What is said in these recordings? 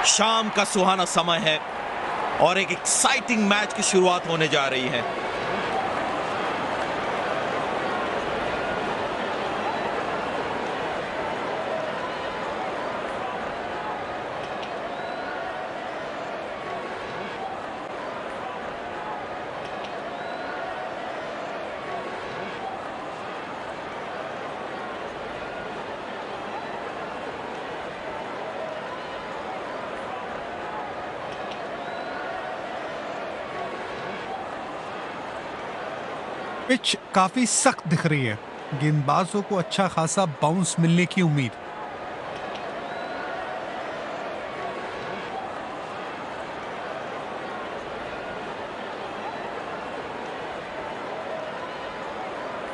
शाम का सुहाना समय है और एक एक्साइटिंग मैच की शुरुआत होने जा रही है। पिच काफी सख्त दिख रही है। गेंदबाजों को अच्छा खासा बाउंस मिलने की उम्मीद।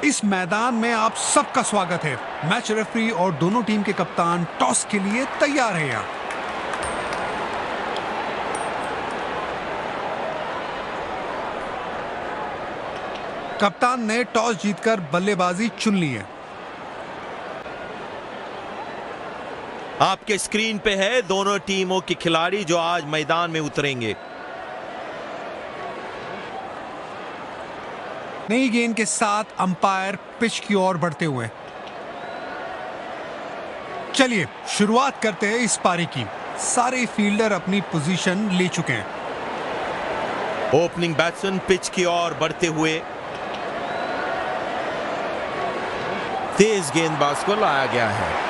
इस मैदान में आप सबका स्वागत है। मैच रेफरी और दोनों टीम के कप्तान टॉस के लिए तैयार हैं यहाँ। कप्तान ने टॉस जीतकर बल्लेबाजी चुन ली है। आपके स्क्रीन पे है दोनों टीमों के खिलाड़ी जो आज मैदान में उतरेंगे। नई गेंद के साथ अंपायर पिच की ओर बढ़ते हुए। चलिए शुरुआत करते हैं इस पारी की। सारे फील्डर अपनी पोजीशन ले चुके हैं। ओपनिंग बैट्समैन पिच की ओर बढ़ते हुए तेज गेंदबाज को लाया गया है।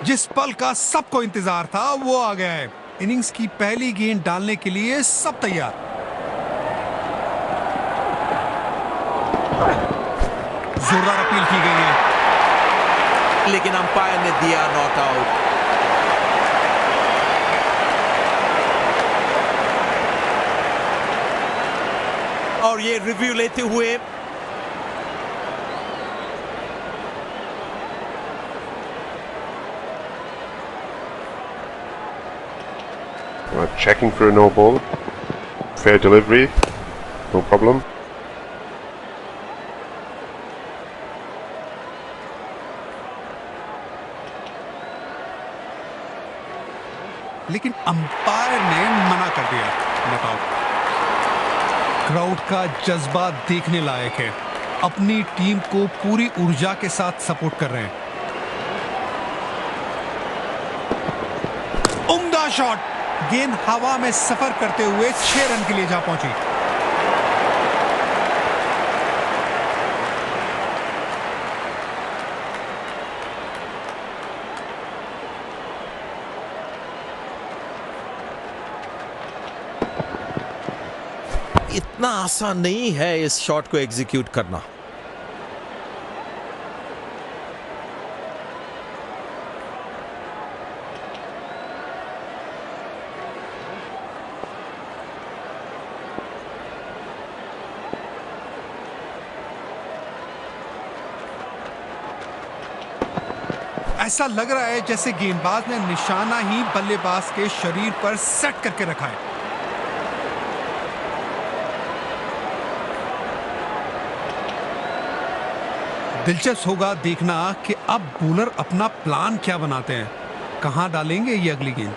जिस पल का सबको इंतजार था वो आ गया है। इनिंग्स की पहली गेंद डालने के लिए सब तैयार। जोरदार अपील की गई है, लेकिन अंपायर ने दिया नॉट आउट। और ये रिव्यू लेते हुए checking for a no ball. Fair delivery, no problem. लेकिन अंपायर ने मना कर दिया। बताओ, क्राउड का जज्बा देखने लायक है। अपनी टीम को पूरी ऊर्जा के साथ सपोर्ट कर रहे हैं। उम्दा शॉट। गेंद हवा में सफर करते हुए 6 रन के लिए जा पहुंची। इतना आसान नहीं है इस शॉट को एग्जीक्यूट करना। ऐसा लग रहा है जैसे गेंदबाज ने निशाना ही बल्लेबाज के शरीर पर सेट करके रखा है। दिलचस्प होगा देखना कि अब बॉलर अपना प्लान क्या बनाते हैं। कहां डालेंगे ये अगली गेंद।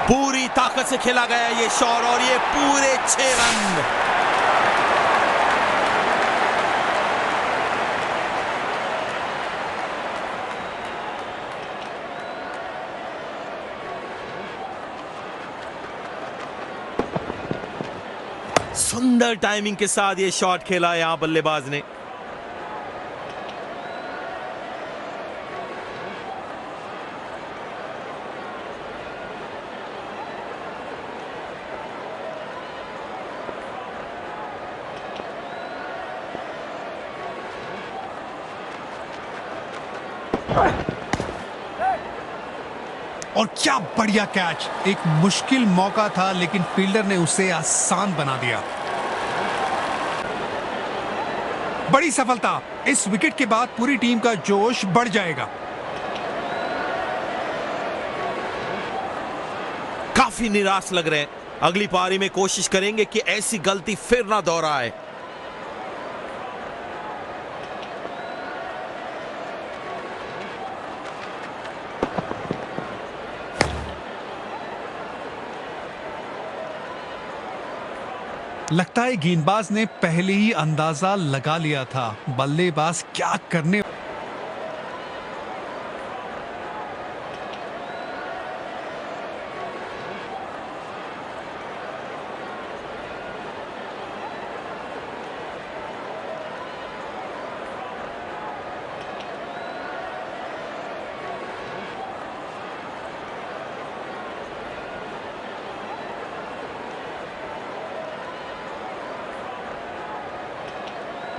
पूरी ताकत से खेला गया ये शॉट और ये पूरे 6 रन। सुंदर टाइमिंग के साथ ये शॉट खेला यहां बल्लेबाज ने। और क्या बढ़िया कैच। एक मुश्किल मौका था लेकिन फील्डर ने उसे आसान बना दिया। बड़ी सफलता। इस विकेट के बाद पूरी टीम का जोश बढ़ जाएगा। काफी निराश लग रहे हैं। अगली पारी में कोशिश करेंगे कि ऐसी गलती फिर ना दोहराए। लगता है गेंदबाज ने पहले ही अंदाजा लगा लिया था बल्लेबाज क्या करने।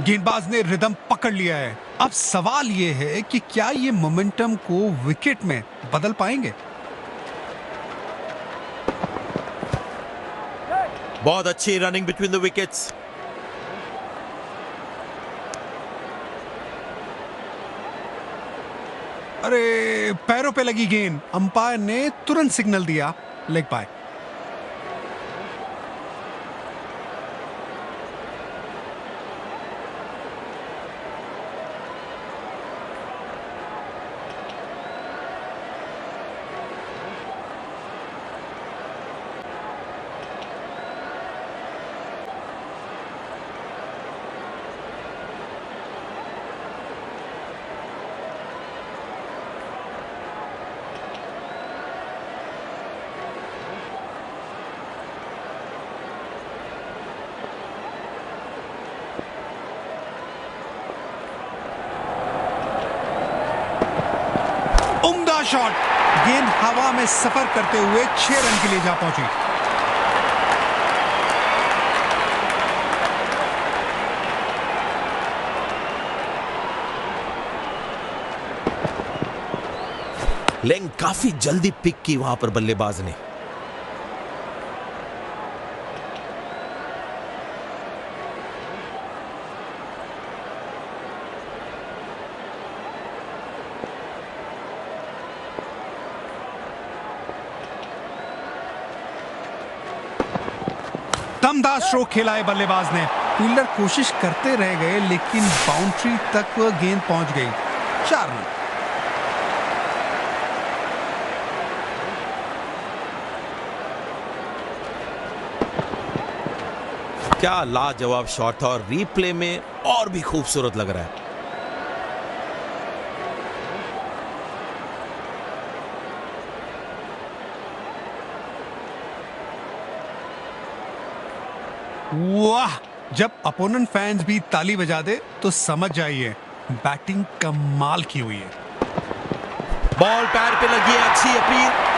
गेंदबाज ने रिदम पकड़ लिया है। अब सवाल यह है कि क्या ये मोमेंटम को विकेट में बदल पाएंगे। बहुत अच्छी रनिंग बिटवीन द विकेट्स। अरे पैरों पे लगी गेंद। अंपायर ने तुरंत सिग्नल दिया, लेग बाय। उम्दा शॉट। गेंद हवा में सफर करते हुए 6 रन के लिए जा पहुंची। लेकिन काफी जल्दी पिक की वहां पर बल्लेबाज ने। दमदार स्ट्रोक खेला है बल्लेबाज ने। फील्डर कोशिश करते रह गए लेकिन बाउंड्री तक गेंद पहुंच गई। 4 रन। क्या लाजवाब शॉट था और रीप्ले में और भी खूबसूरत लग रहा है। वाह, जब अपोनेंट फैंस भी ताली बजा दे तो समझ जाइए बैटिंग कमाल की हुई है। बॉल पैर पे लगी है, अच्छी अपील।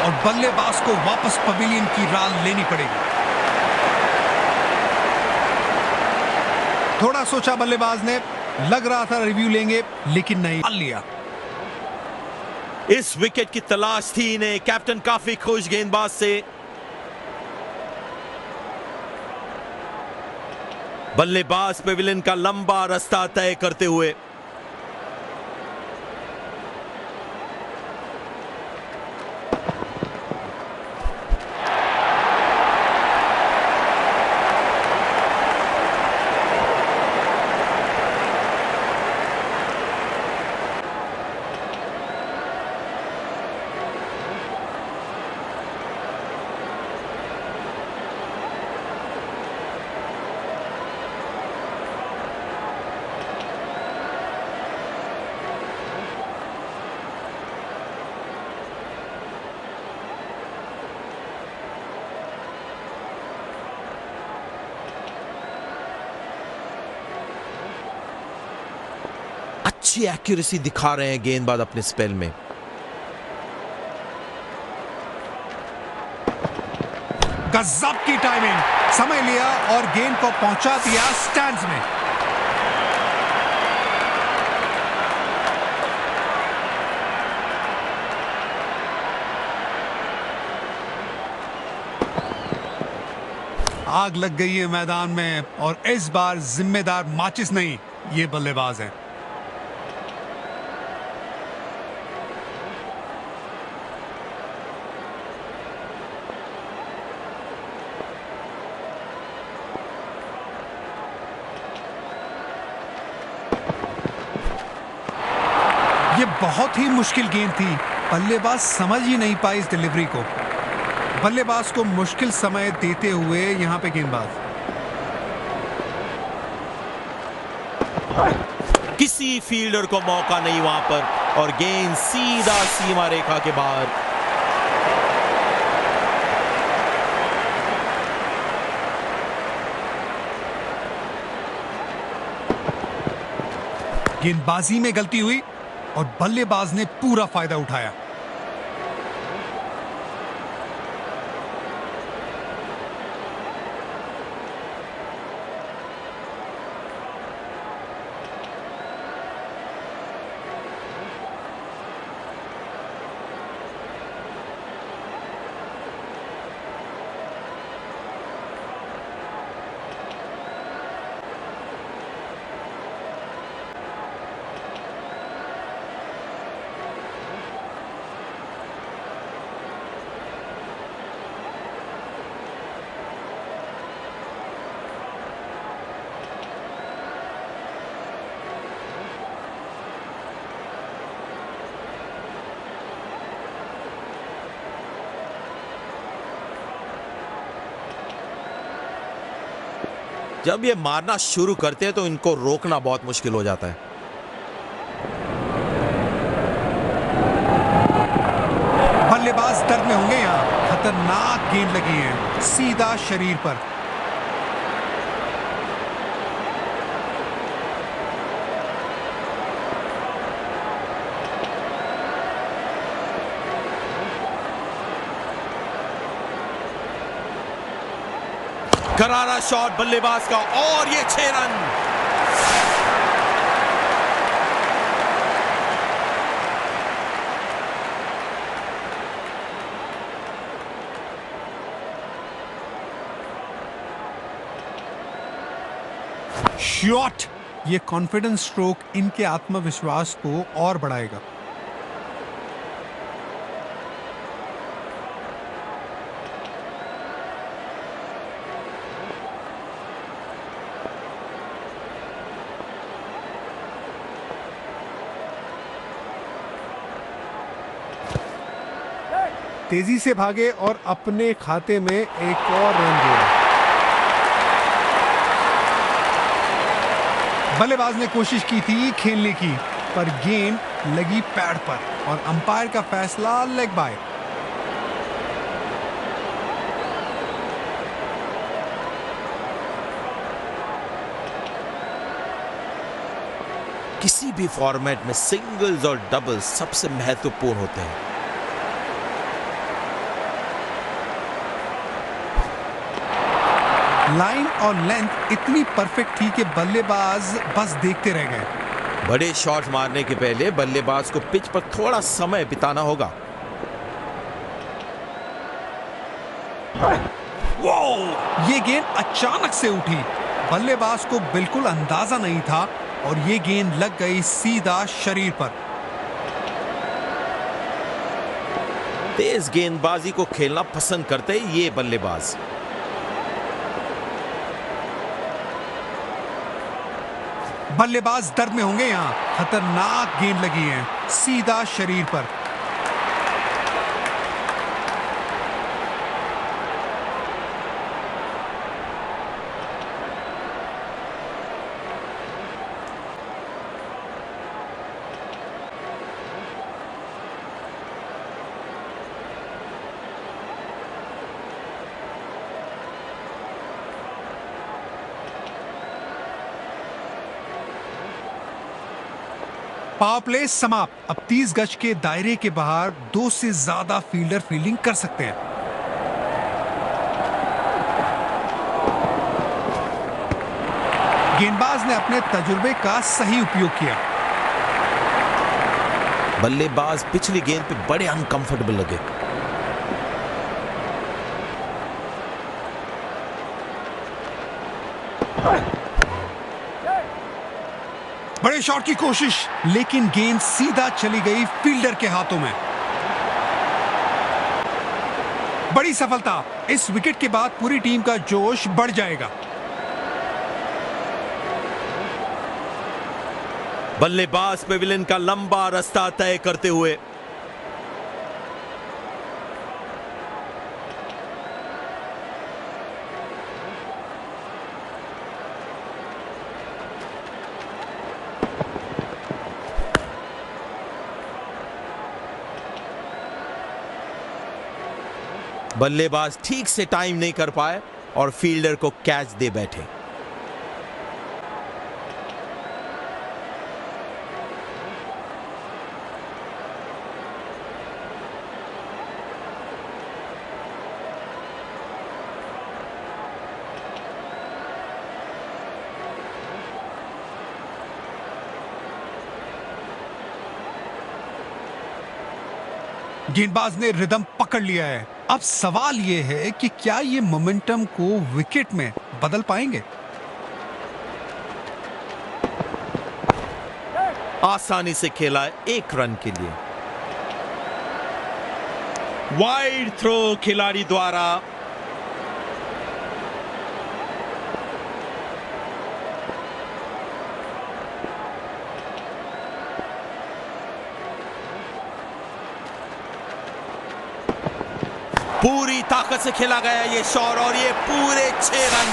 और बल्लेबाज को वापस पवेलियन की राह लेनी पड़ेगी। थोड़ा सोचा बल्लेबाज ने, लग रहा था रिव्यू लेंगे लेकिन नहीं लिया। इस विकेट की तलाश थी इन्हें। कैप्टन काफी खुश गेंदबाज से। बल्लेबाज पवेलियन का लंबा रास्ता तय करते हुए। अच्छी एक्यूरेसी दिखा रहे हैं गेंदबाज अपने स्पेल में। गजब की टाइमिंग, समय लिया और गेंद को पहुंचा दिया स्टैंड्स में। आग लग गई है मैदान में और इस बार जिम्मेदार माचिस नहीं, ये बल्लेबाज है। ये बहुत ही मुश्किल गेंद थी, बल्लेबाज समझ ही नहीं पाई इस डिलीवरी को। बल्लेबाज को मुश्किल समय देते हुए यहां पे गेंदबाज। किसी फील्डर को मौका नहीं वहां पर और गेंद सीधा सीमा रेखा के बाहर। गेंदबाजी में गलती हुई और बल्लेबाज ने पूरा फायदा उठाया। जब ये मारना शुरू करते हैं तो इनको रोकना बहुत मुश्किल हो जाता है। बल्लेबाज दर्द में होंगे यहां। खतरनाक गेंद लगी है सीधा शरीर पर। करारा शॉट बल्लेबाज का और ये 6 रन। शॉट, ये कॉन्फिडेंस स्ट्रोक इनके आत्मविश्वास को और बढ़ाएगा। तेजी से भागे और अपने खाते में एक और रन जोड़ा। बल्लेबाज ने कोशिश की थी खेलने की, पर गेंद लगी पैड पर और अंपायर का फैसला लेग बाय। किसी भी फॉर्मेट में सिंगल्स और डबल्स सबसे महत्वपूर्ण होते हैं। लाइन और लेंथ इतनी परफेक्ट थी कि बल्लेबाज बस देखते रह गए। बड़े शॉट्स मारने के पहले बल्लेबाज को पिच पर थोड़ा समय बिताना होगा। ये गेंद अचानक से उठी, बल्लेबाज को बिल्कुल अंदाजा नहीं था और ये गेंद लग गई सीधा शरीर पर। तेज गेंदबाजी को खेलना पसंद करते हैं ये बल्लेबाज। बल्लेबाज दर्द में होंगे यहां। खतरनाक गेंद लगी है सीधा शरीर पर। पावर प्ले समाप्त। अब 30 गज के दायरे के बाहर 2 से ज्यादा फील्डर फील्डिंग कर सकते हैं। गेंदबाज ने अपने तजुर्बे का सही उपयोग किया। बल्लेबाज पिछली गेंद पे बड़े अनकंफर्टेबल लगे। बड़े शॉट की कोशिश, लेकिन गेंद सीधा चली गई फील्डर के हाथों में। बड़ी सफलता। इस विकेट के बाद पूरी टीम का जोश बढ़ जाएगा। बल्लेबाज पेविलियन का लंबा रास्ता तय करते हुए बल्लेबाज ठीक से टाइम नहीं कर पाए और फील्डर को कैच दे बैठे। गेंदबाज ने रिदम पकड़ लिया है। अब सवाल यह है कि क्या ये मोमेंटम को विकेट में बदल पाएंगे? आसानी से खेला 1 रन के लिए। वाइड थ्रो खिलाड़ी द्वारा। पूरी ताकत से खेला गया ये शॉट और ये पूरे 6 रन।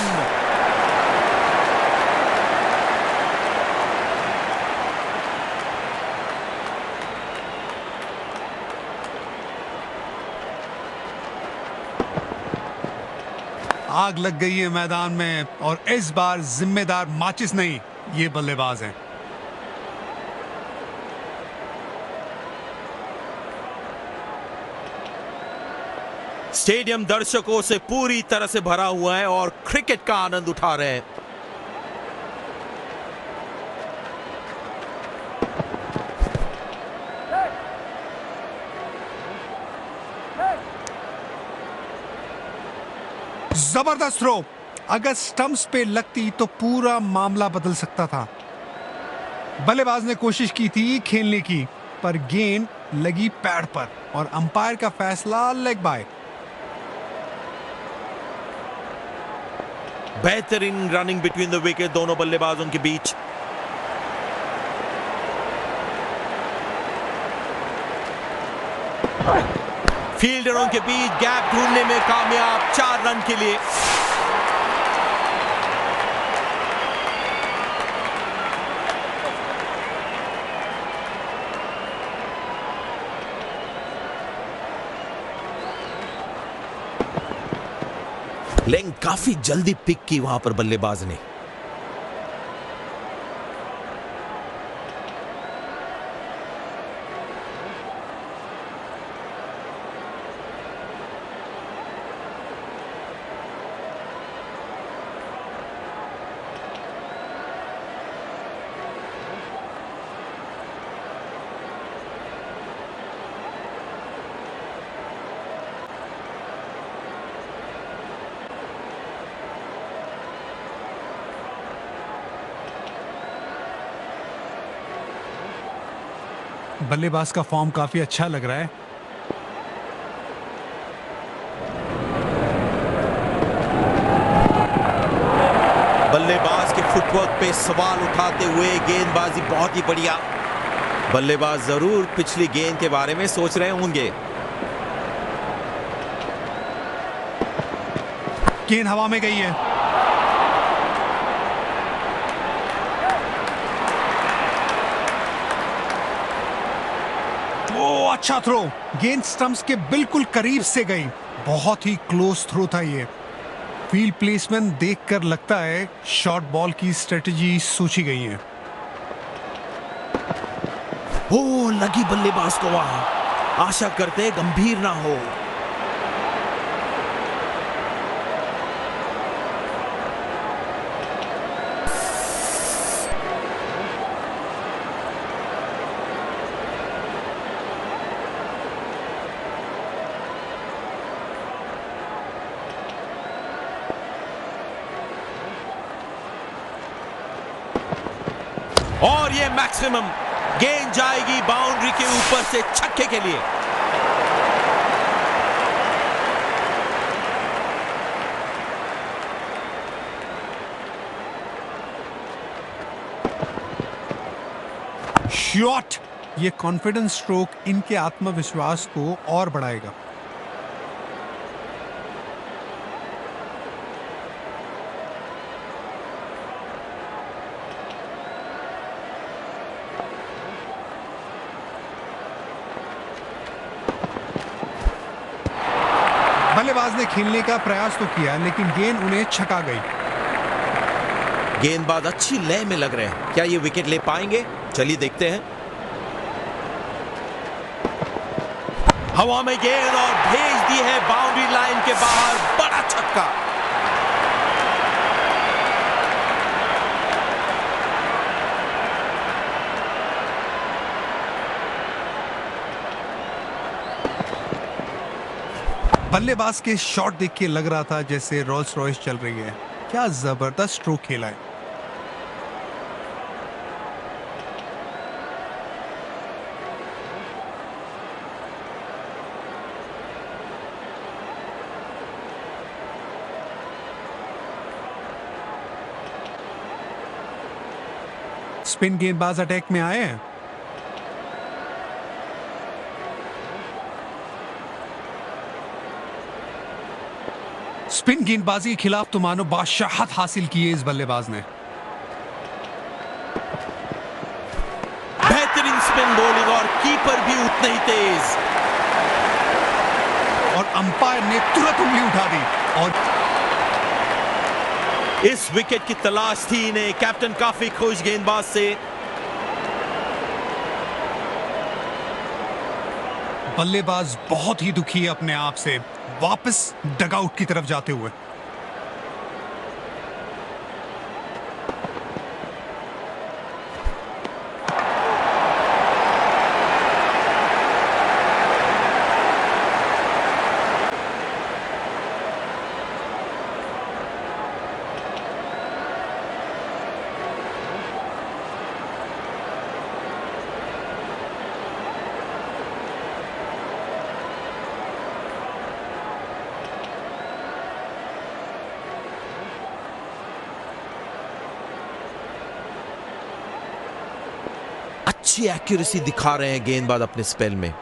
आग लग गई है मैदान में और इस बार जिम्मेदार माचिस नहीं, ये बल्लेबाज हैं। स्टेडियम दर्शकों से पूरी तरह से भरा हुआ है और क्रिकेट का आनंद उठा रहे हैं। जबरदस्त थ्रो। अगर स्टंप्स पे लगती तो पूरा मामला बदल सकता था। बल्लेबाज ने कोशिश की थी खेलने की, पर गेंद लगी पैड पर और अंपायर का फैसला लेग बाय। बेहतरीन रनिंग बिटवीन द विकेट दोनों बल्लेबाजों के बीच। फील्डरों के बीच गैप ढूंढने में कामयाब 4 रन के लिए। लेकिन काफी जल्दी पिक की वहां पर बल्लेबाज ने। बल्लेबाज का फॉर्म काफी अच्छा लग रहा है। बल्लेबाज के फुटवर्क पे सवाल उठाते हुए गेंदबाजी बहुत ही बढ़िया। बल्लेबाज जरूर पिछली गेंद के बारे में सोच रहे होंगे। गेंद हवा में गई है। अच्छा थ्रो। गेंद स्टंप्स के बिल्कुल करीब से गई। बहुत ही क्लोज थ्रो था ये। फील्ड प्लेसमेंट देखकर लगता है शॉर्ट बॉल की स्ट्रेटजी सोची गई है। ओ लगी बल्लेबाज को वहां। आशा करते गंभीर ना हो। और ये मैक्सिमम गेंद जाएगी बाउंड्री के ऊपर से छक्के के लिए। शॉट! ये कॉन्फिडेंस स्ट्रोक इनके आत्मविश्वास को और बढ़ाएगा। बल्लेबाज ने खेलने का प्रयास तो किया, लेकिन गेंद उन्हें छका गई। गेंदबाज अच्छी लय में लग रहे हैं। क्या ये विकेट ले पाएंगे? चलिए देखते हैं। हवा में गेंद और भेज दी है बाउंड्री लाइन के बाहर। बड़ा छक्का। बल्लेबाज के शॉट देख के लग रहा था जैसे रोल्स रॉयस चल रही है। क्या जबरदस्त स्ट्रोक खेला है। स्पिन गेंदबाज अटैक में आए हैं। स्पिन गेंदबाजी के खिलाफ तो मानो बादशाहत हासिल की है इस बल्लेबाज ने। बेहतरीन स्पिन बॉलिंग और कीपर भी उतने ही तेज। और अंपायर ने तुरंत उंगली उठा दी। और इस विकेट की तलाश थी इन्हें। कैप्टन काफी खुश गेंदबाज से। बल्लेबाज बहुत ही दुखी है अपने आप से, वापस डगआउट की तरफ जाते हुए। अच्छी एक्यूरेसी दिखा रहे हैं गेंदबाज अपने स्पेल में।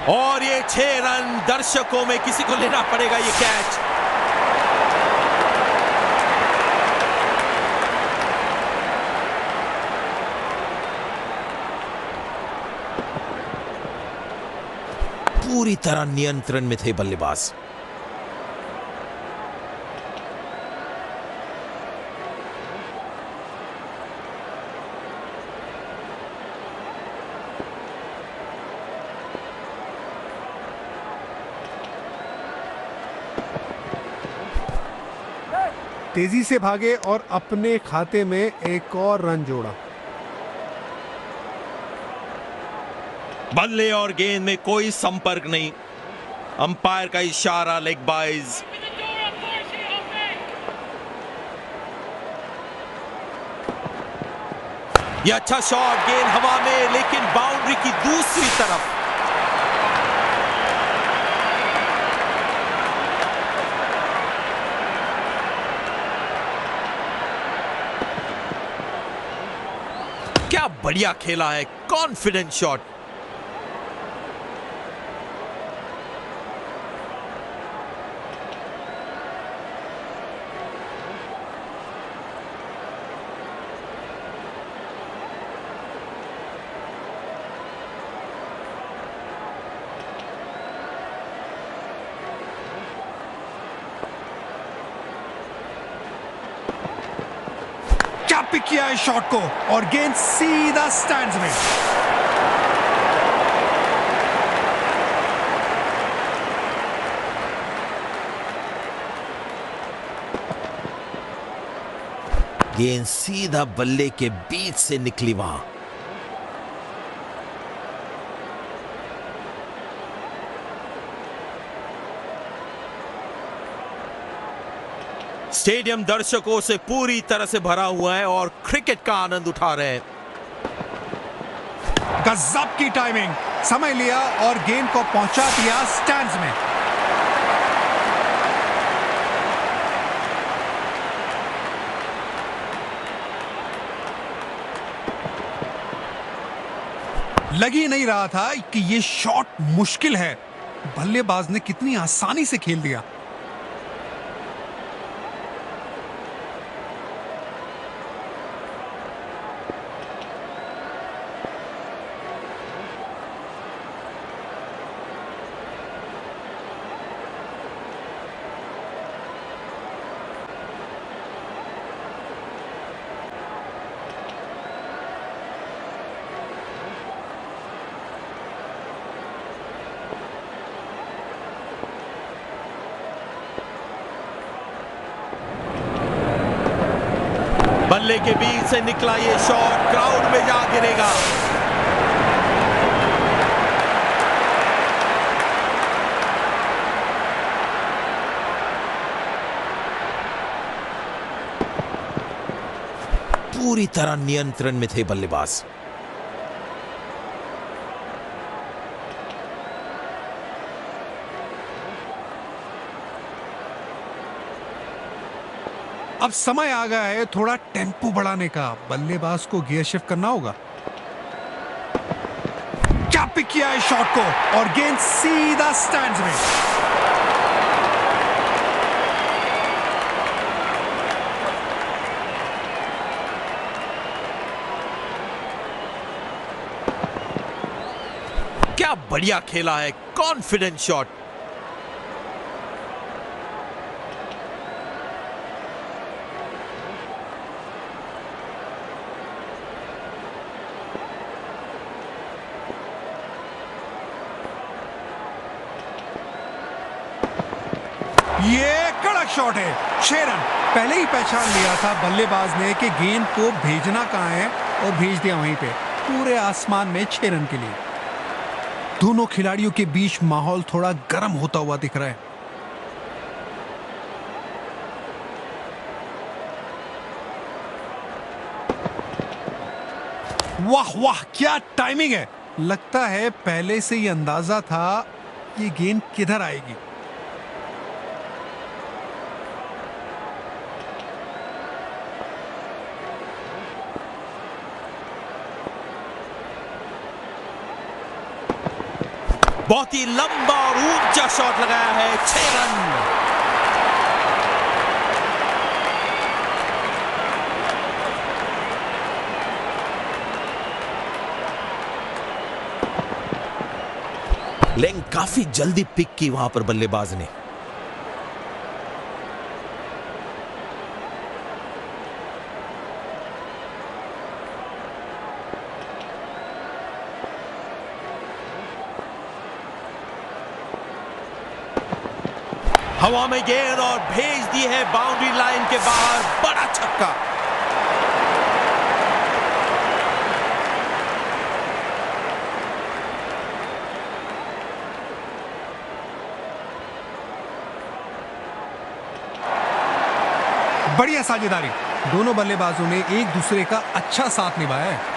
और ये 6 रन। दर्शकों में किसी को लेना पड़ेगा ये कैच। पूरी तरह नियंत्रण में थे बल्लेबाज। तेजी से भागे और अपने खाते में एक और रन जोड़ा। बल्ले और गेंद में कोई संपर्क नहीं। अंपायर का इशारा लेग बाइज। यह अच्छा शॉट। गेंद हवा में, लेकिन बाउंड्री की दूसरी तरफ। क्या बढ़िया खेला है। Confident shot. क्या पिक किया है शॉट को, और गेंद सीधा स्टैंड्स में। गेंद सीधा बल्ले के बीच से निकली वहां। स्टेडियम दर्शकों से पूरी तरह से भरा हुआ है और क्रिकेट का आनंद उठा रहे हैं। गजब की टाइमिंग, समय लिया और गेंद को पहुंचा दिया स्टैंड्स में। लगी नहीं रहा था कि यह शॉट मुश्किल है। बल्लेबाज ने कितनी आसानी से खेल दिया। बल्ले के बीच से निकला ये शॉट क्राउड में जा गिरेगा। पूरी तरह नियंत्रण में थे बल्लेबाज। अब समय आ गया है थोड़ा टेम्पो बढ़ाने का। बल्लेबाज को गियर शिफ्ट करना होगा। क्या पिक किया है शॉट को और गेंद सीधा स्टैंड्स में। क्या बढ़िया खेला है, कॉन्फिडेंट शॉट। ये कड़क शॉट है। 6 रन। पहले ही पहचान लिया था बल्लेबाज ने कि गेंद को भेजना कहां है और भेज दिया वहीं पे, पूरे आसमान में 6 रन के लिए। दोनों खिलाड़ियों के बीच माहौल थोड़ा गर्म होता हुआ दिख रहा है। वाह वाह, क्या टाइमिंग है। लगता है पहले से ही अंदाजा था ये गेंद किधर आएगी। बहुत ही लंबा और ऊंचा शॉट लगाया है। 6 रन। लेकिन काफी जल्दी पिक की वहां पर बल्लेबाज ने। हवा में गेंद और भेज दी है बाउंड्री लाइन के बाहर। बड़ा छक्का। बढ़िया साझेदारी। दोनों बल्लेबाजों ने एक दूसरे का अच्छा साथ निभाया है।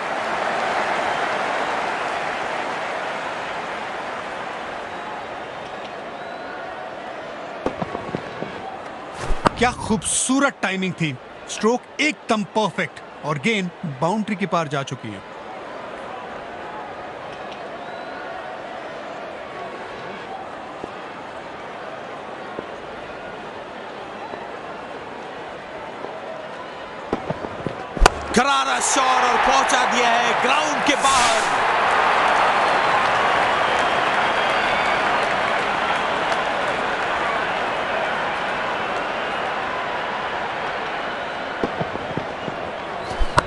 क्या खूबसूरत टाइमिंग थी। स्ट्रोक एकदम परफेक्ट और गेंद बाउंड्री के पार जा चुकी है। करारा शॉट और पहुंचा दिया है ग्राउंड के बाहर।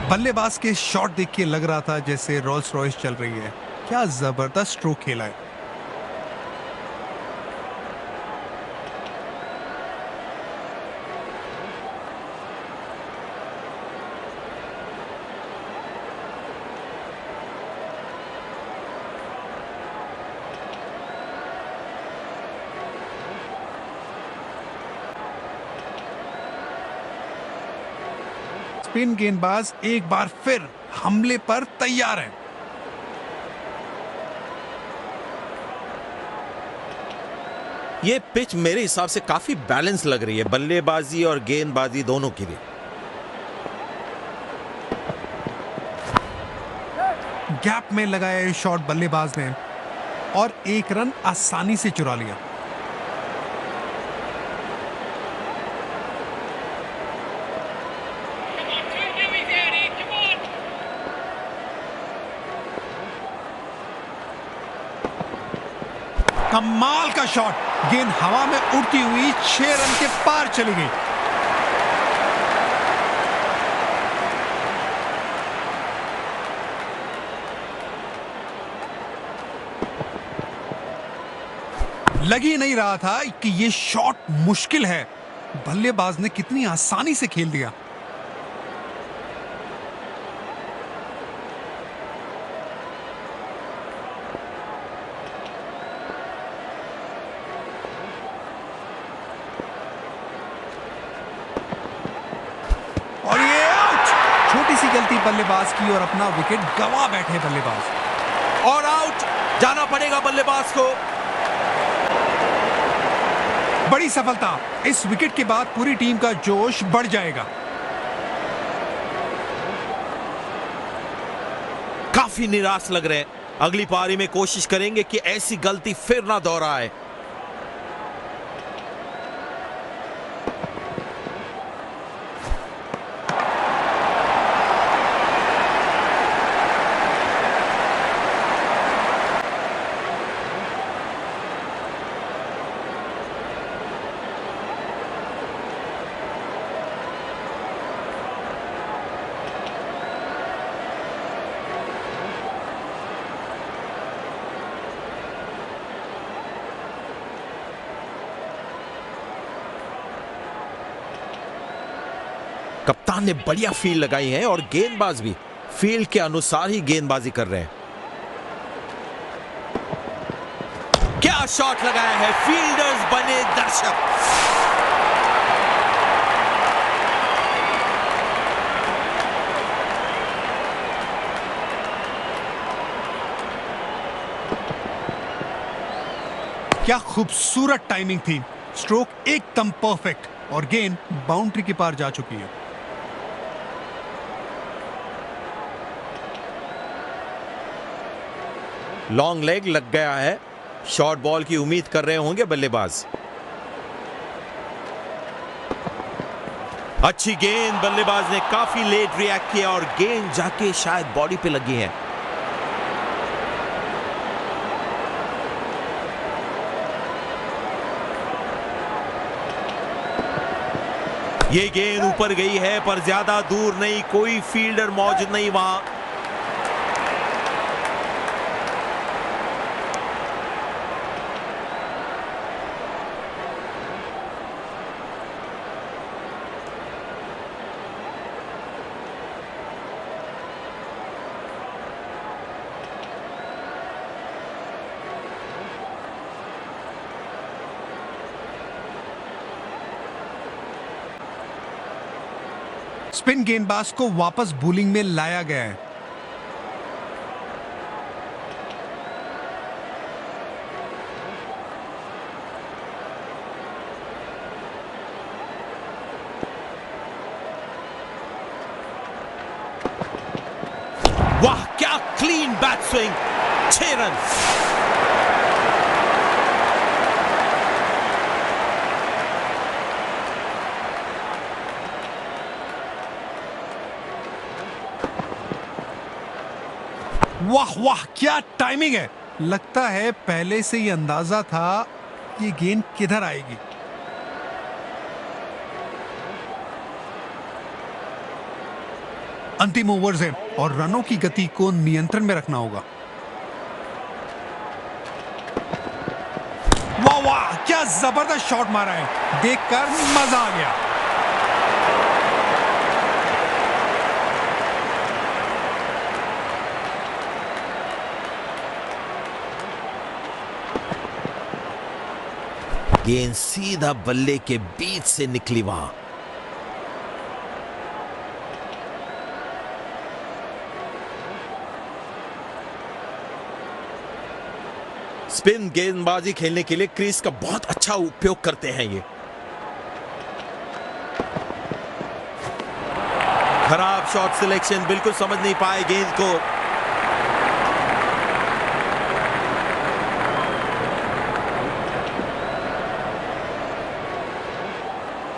बल्लेबाज के शॉट देख के लग रहा था जैसे रोल्स रॉयस चल रही है। क्या जबरदस्त स्ट्रोक खेला है। स्पिन गेंदबाज एक बार फिर हमले पर तैयार है। ये पिच मेरे हिसाब से काफी बैलेंस लग रही है बल्लेबाजी और गेंदबाजी दोनों के लिए। गैप में लगाया ये शॉट बल्लेबाज ने और एक रन आसानी से चुरा लिया। कमाल का शॉट, गेंद हवा में उड़ती हुई 6 रन के पार चली गई। लग ही नहीं रहा था कि यह शॉट मुश्किल है। बल्लेबाज ने कितनी आसानी से खेल दिया। और ये आउट। छोटी सी गलती बल्लेबाज की और अपना विकेट गंवा बैठे बल्लेबाज। और आउट, जाना पड़ेगा बल्लेबाज को। बड़ी सफलता, इस विकेट के बाद पूरी टीम का जोश बढ़ जाएगा। काफी निराश लग रहे हैं। अगली पारी में कोशिश करेंगे कि ऐसी गलती फिर ना दोहराए। कप्तान ने बढ़िया फील्ड लगाई है और गेंदबाज भी फील्ड के अनुसार ही गेंदबाजी कर रहे हैं। क्या शॉट लगाया है, फील्डर्स बने दर्शक। क्या खूबसूरत टाइमिंग थी, स्ट्रोक एकदम परफेक्ट और गेंद बाउंड्री के पार जा चुकी है। लॉन्ग लेग लग गया है, शॉर्ट बॉल की उम्मीद कर रहे होंगे बल्लेबाज। अच्छी गेंद, बल्लेबाज ने काफी लेट रिएक्ट किया और गेंद जाके शायद बॉडी पे लगी है। ये गेंद ऊपर गई है पर ज्यादा दूर नहीं, कोई फील्डर मौजूद नहीं वहां। स्पिन गेंदबाज को वापस बॉलिंग में लाया गया है। वाह, क्या क्लीन बैट स्विंग, 6 रन। वाह वाह, क्या टाइमिंग है। लगता है पहले से ही अंदाजा था ये गेंद किधर आएगी। अंतिम ओवर्स है और रनों की गति को नियंत्रण में रखना होगा। वाह वाह, क्या जबरदस्त शॉट मारा है, देखकर मजा आ गया। गेंद सीधा बल्ले के बीच से निकली वहां। स्पिन गेंदबाजी खेलने के लिए क्रीज का बहुत अच्छा उपयोग करते हैं ये। खराब शॉट सिलेक्शन, बिल्कुल समझ नहीं पाए गेंद को।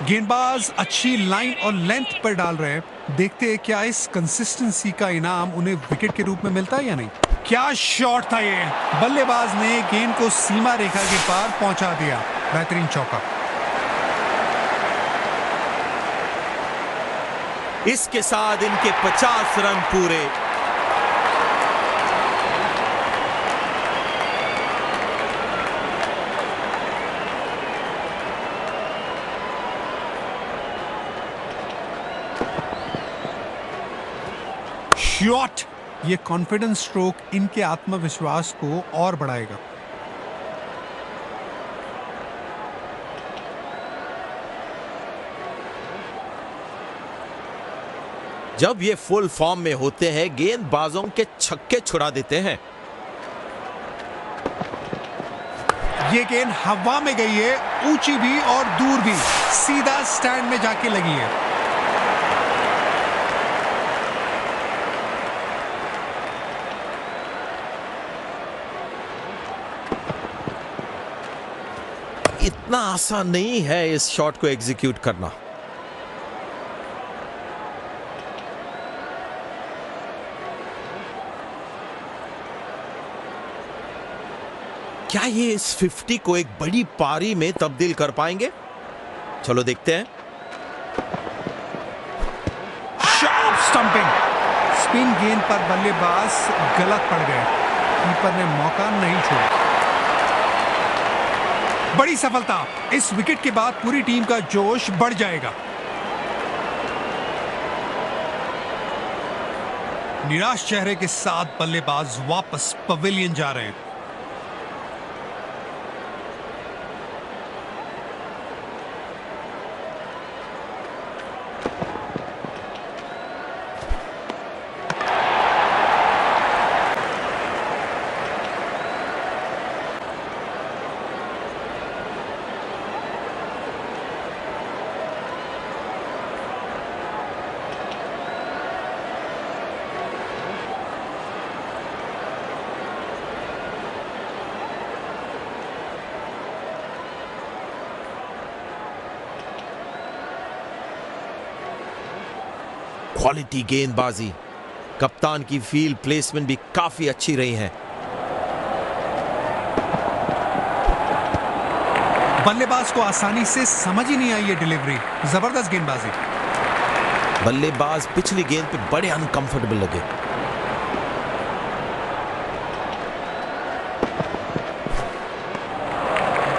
गेंदबाज अच्छी लाइन और लेंथ पर डाल रहे हैं। देखते हैं क्या इस कंसिस्टेंसी का इनाम उन्हें विकेट के रूप में मिलता है या नहीं। क्या शॉट था ये! बल्लेबाज ने गेंद को सीमा रेखा के पार पहुंचा दिया। बेहतरीन चौका। इसके साथ इनके 50 रन पूरे। शॉट! ये कॉन्फिडेंस स्ट्रोक इनके आत्मविश्वास को और बढ़ाएगा। जब ये फुल फॉर्म में होते हैं गेंदबाजों के छक्के छुड़ा देते हैं। ये गेंद हवा में गई है, ऊंची भी और दूर भी, सीधा स्टैंड में जाके लगी है। इतना आसान नहीं है इस शॉट को एग्जीक्यूट करना। क्या ये इस 50 को एक बड़ी पारी में तब्दील कर पाएंगे? चलो देखते हैं। Sharp stumping. स्पिन गेंद पर बल्लेबाज गलत पड़ गए। कीपर ने मौका नहीं छोड़ा। बड़ी सफलता। इस विकेट के बाद पूरी टीम का जोश बढ़ जाएगा। निराश चेहरे के साथ बल्लेबाज वापस पवेलियन जा रहे हैं। क्वालिटी गेंदबाजी। कप्तान की फील्ड प्लेसमेंट भी काफी अच्छी रही है। बल्लेबाज को आसानी से समझ ही नहीं आई ये डिलीवरी। जबरदस्त गेंदबाजी। बल्लेबाज पिछली गेंद पे बड़े अनकंफर्टेबल लगे।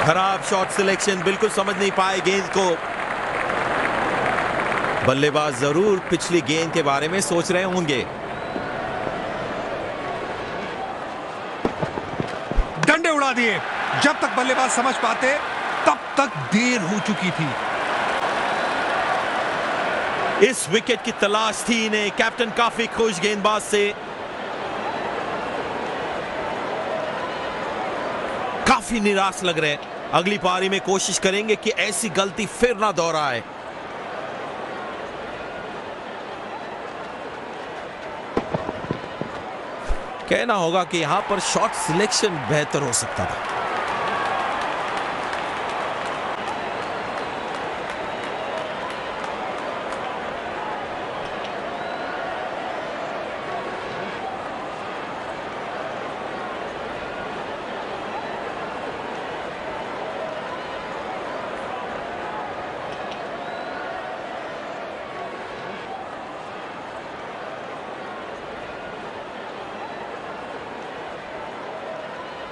खराब शॉट सिलेक्शन, बिल्कुल समझ नहीं पाए गेंद को। बल्लेबाज जरूर पिछली गेंद के बारे में सोच रहे होंगे। डंडे उड़ा दिए। जब तक बल्लेबाज समझ पाते तब तक देर हो चुकी थी। इस विकेट की तलाश थी इन्हें। कैप्टन काफी खुश गेंदबाज से। काफी निराश लग रहे हैं। अगली पारी में कोशिश करेंगे कि ऐसी गलती फिर ना दोहराए। कहना होगा कि यहां पर शॉट सिलेक्शन बेहतर हो सकता था।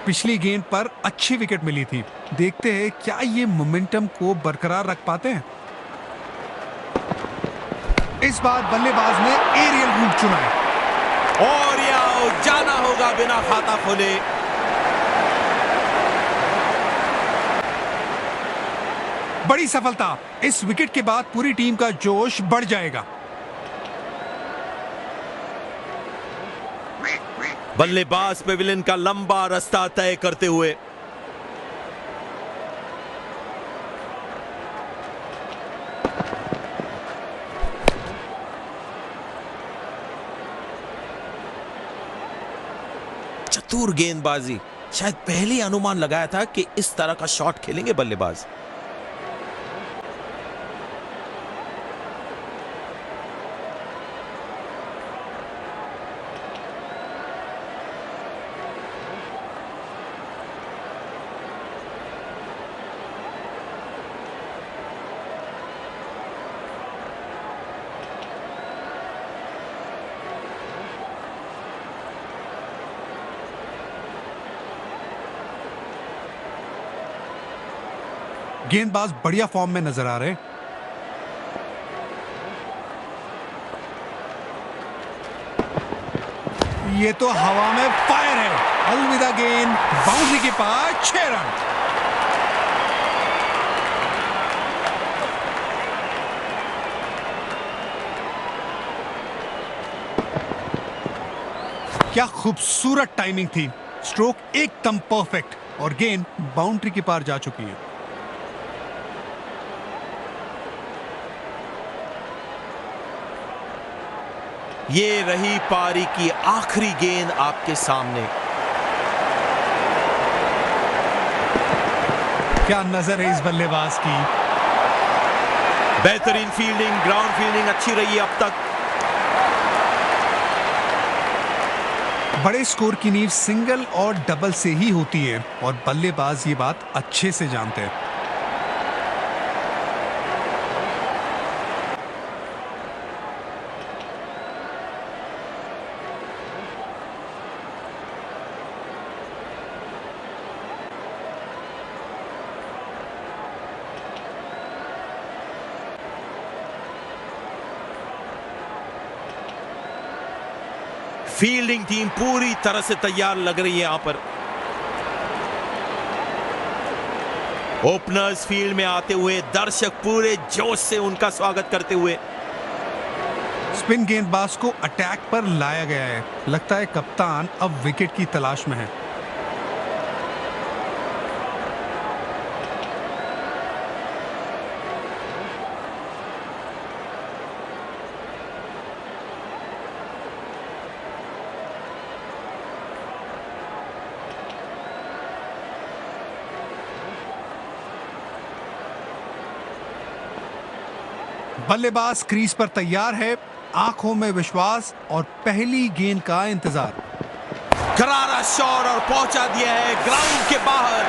पिछली गेंद पर अच्छी विकेट मिली थी। देखते हैं क्या ये मोमेंटम को बरकरार रख पाते हैं। इस बार बल्लेबाज ने एरियल रूट चुना है और यह जाना होगा बिना खाता खोले। बड़ी सफलता। इस विकेट के बाद पूरी टीम का जोश बढ़ जाएगा। बल्लेबाज पेविलियन का लंबा रास्ता तय करते हुए चतुर गेंदबाजी। शायद पहले ही अनुमान लगाया था कि इस तरह का शॉट खेलेंगे बल्लेबाज। गेंदबाज बढ़िया फॉर्म में नजर आ रहे हैं। ये तो हवा में फायर है। अलविदा गेंद, बाउंड्री के पास 6 रन। क्या खूबसूरत टाइमिंग थी। स्ट्रोक एकदम परफेक्ट और गेंद बाउंड्री के पार जा चुकी है। ये रही पारी की आखिरी गेंद आपके सामने। क्या नजर है इस बल्लेबाज की। बेहतरीन फील्डिंग, ग्राउंड फील्डिंग अच्छी रही है अब तक। बड़े स्कोर की नींव सिंगल और डबल से ही होती है और बल्लेबाज ये बात अच्छे से जानते हैं। फील्डिंग टीम पूरी तरह से तैयार लग रही है यहां पर। ओपनर्स फील्ड में आते हुए दर्शक पूरे जोश से उनका स्वागत करते हुए। स्पिन गेंदबाज को अटैक पर लाया गया है। लगता है कप्तान अब विकेट की तलाश में है। बल्लेबाज क्रीज पर तैयार है, आंखों में विश्वास और पहली गेंद का इंतजार। करारा शॉट और पहुंचा दिया है ग्राउंड के बाहर।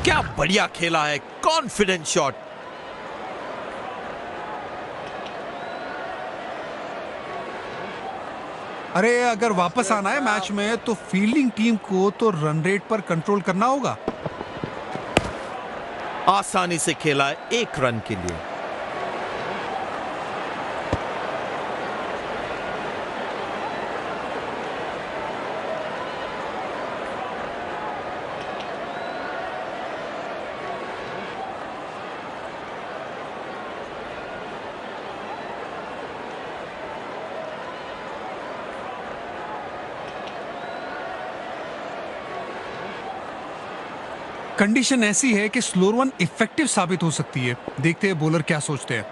क्या बढ़िया खेला है, कॉन्फिडेंट शॉट। अरे अगर वापस आना है मैच में तो फील्डिंग टीम को तो रन रेट पर कंट्रोल करना होगा। आसानी से खेला है 1 रन के लिए। कंडीशन ऐसी है कि स्लोअर वन इफेक्टिव साबित हो सकती है। देखते हैं बॉलर क्या सोचते हैं।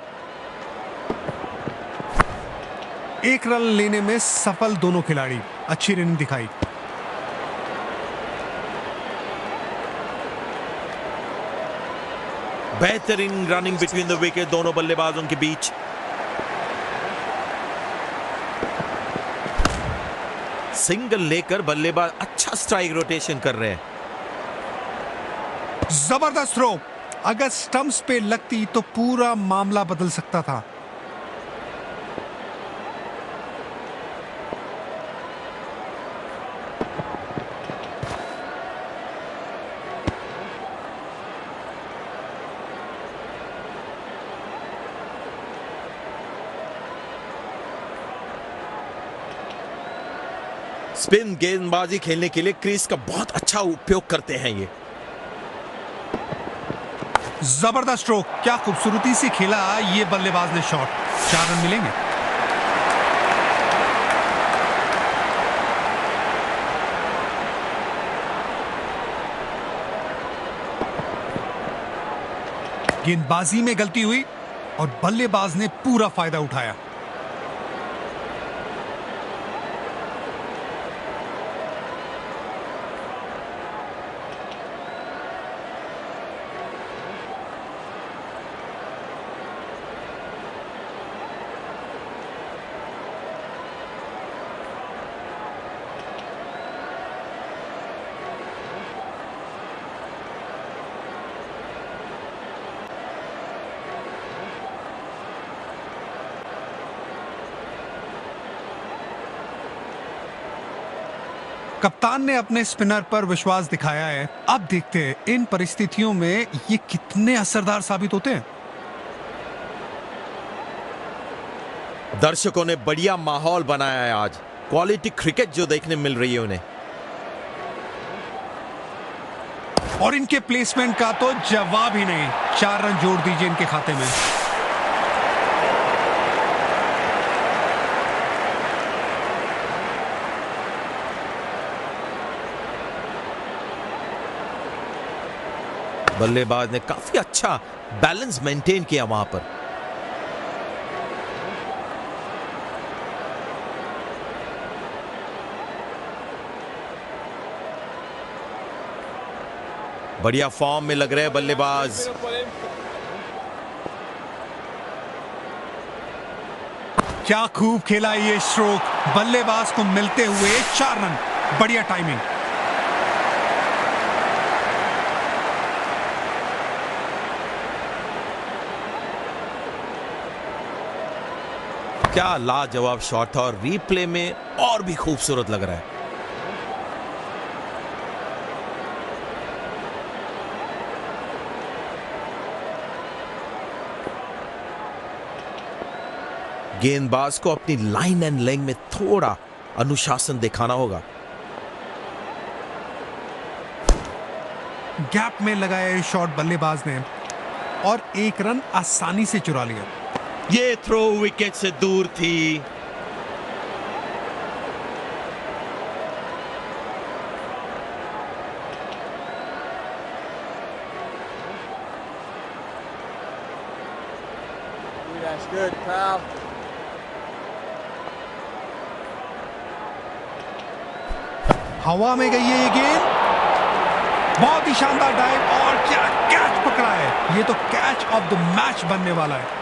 1 रन लेने में सफल दोनों खिलाड़ी। अच्छी रनिंग दिखाई। बेहतरीन रनिंग बिटवीन द विकेट दोनों बल्लेबाजों के बीच। सिंगल लेकर बल्लेबाज अच्छा स्ट्राइक रोटेशन कर रहे हैं। जबरदस्त थ्रो। अगर स्टंप्स पे लगती तो पूरा मामला बदल सकता था। स्पिन गेंदबाजी खेलने के लिए क्रीज का बहुत अच्छा उपयोग करते हैं ये। जबरदस्त स्ट्रोक, क्या खूबसूरती से खेला ये बल्लेबाज ने शॉट। 4 रन मिलेंगे। गेंदबाजी में गलती हुई और बल्लेबाज ने पूरा फायदा उठाया। कप्तान ने अपने स्पिनर पर विश्वास दिखाया है। अब देखते हैं इन परिस्थितियों में ये कितने असरदार साबित होते हैं। दर्शकों ने बढ़िया माहौल बनाया है आज। क्वालिटी क्रिकेट जो देखने मिल रही है उन्हें। और इनके प्लेसमेंट का तो जवाब ही नहीं। 4 रन जोड़ दीजिए इनके खाते में। बल्लेबाज ने काफी अच्छा बैलेंस मेंटेन किया वहां पर। बढ़िया फॉर्म में लग रहे हैं बल्लेबाज। क्या खूब खेला ये स्ट्रोक, बल्लेबाज को मिलते हुए 4 रन। बढ़िया टाइमिंग। क्या लाजवाब शॉट था और रीप्ले में और भी खूबसूरत लग रहा है। गेंदबाज को अपनी लाइन एंड लेंथ में थोड़ा अनुशासन दिखाना होगा। गैप में लगाया शॉट बल्लेबाज ने और 1 रन आसानी से चुरा लिया। ये थ्रो विकेट से दूर थी। That's good, pal. हवा में गई है ये गेंद, बहुत ही शानदार डाइव और क्या कैच पकड़ा है। ये तो कैच ऑफ द मैच बनने वाला है।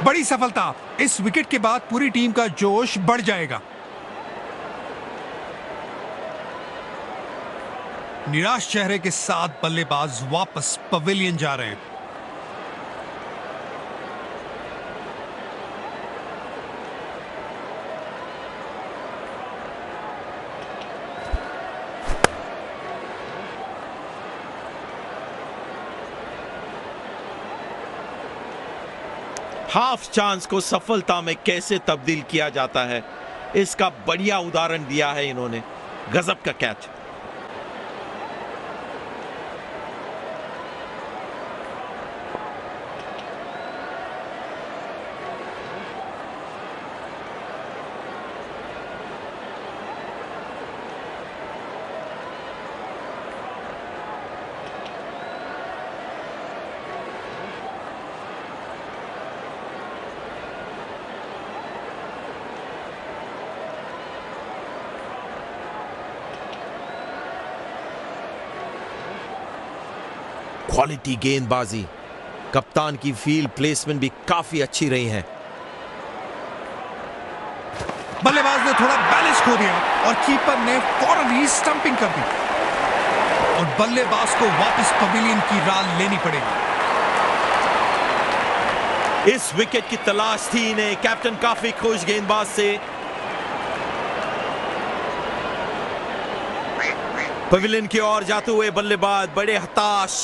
बड़ी सफलता। इस विकेट के बाद पूरी टीम का जोश बढ़ जाएगा। निराश चेहरे के साथ बल्लेबाज वापस पवेलियन जा रहे हैं। हाफ चांस को सफलता में कैसे तब्दील किया जाता है, इसका बढ़िया उदाहरण दिया है इन्होंने। गजब का कैच। क्वालिटी गेंदबाजी। कप्तान की फील्ड प्लेसमेंट भी काफी अच्छी रही है। बल्लेबाज ने थोड़ा बैलेंस खो दिया और कीपर ने फौरन ही स्टंपिंग कर दी और बल्लेबाज को वापस पवेलियन की राह लेनी पड़ेगी। इस विकेट की तलाश थी इन्हें। कैप्टन काफी खुश गेंदबाज से। पवेलियन की ओर जाते हुए बल्लेबाज बड़े हताश।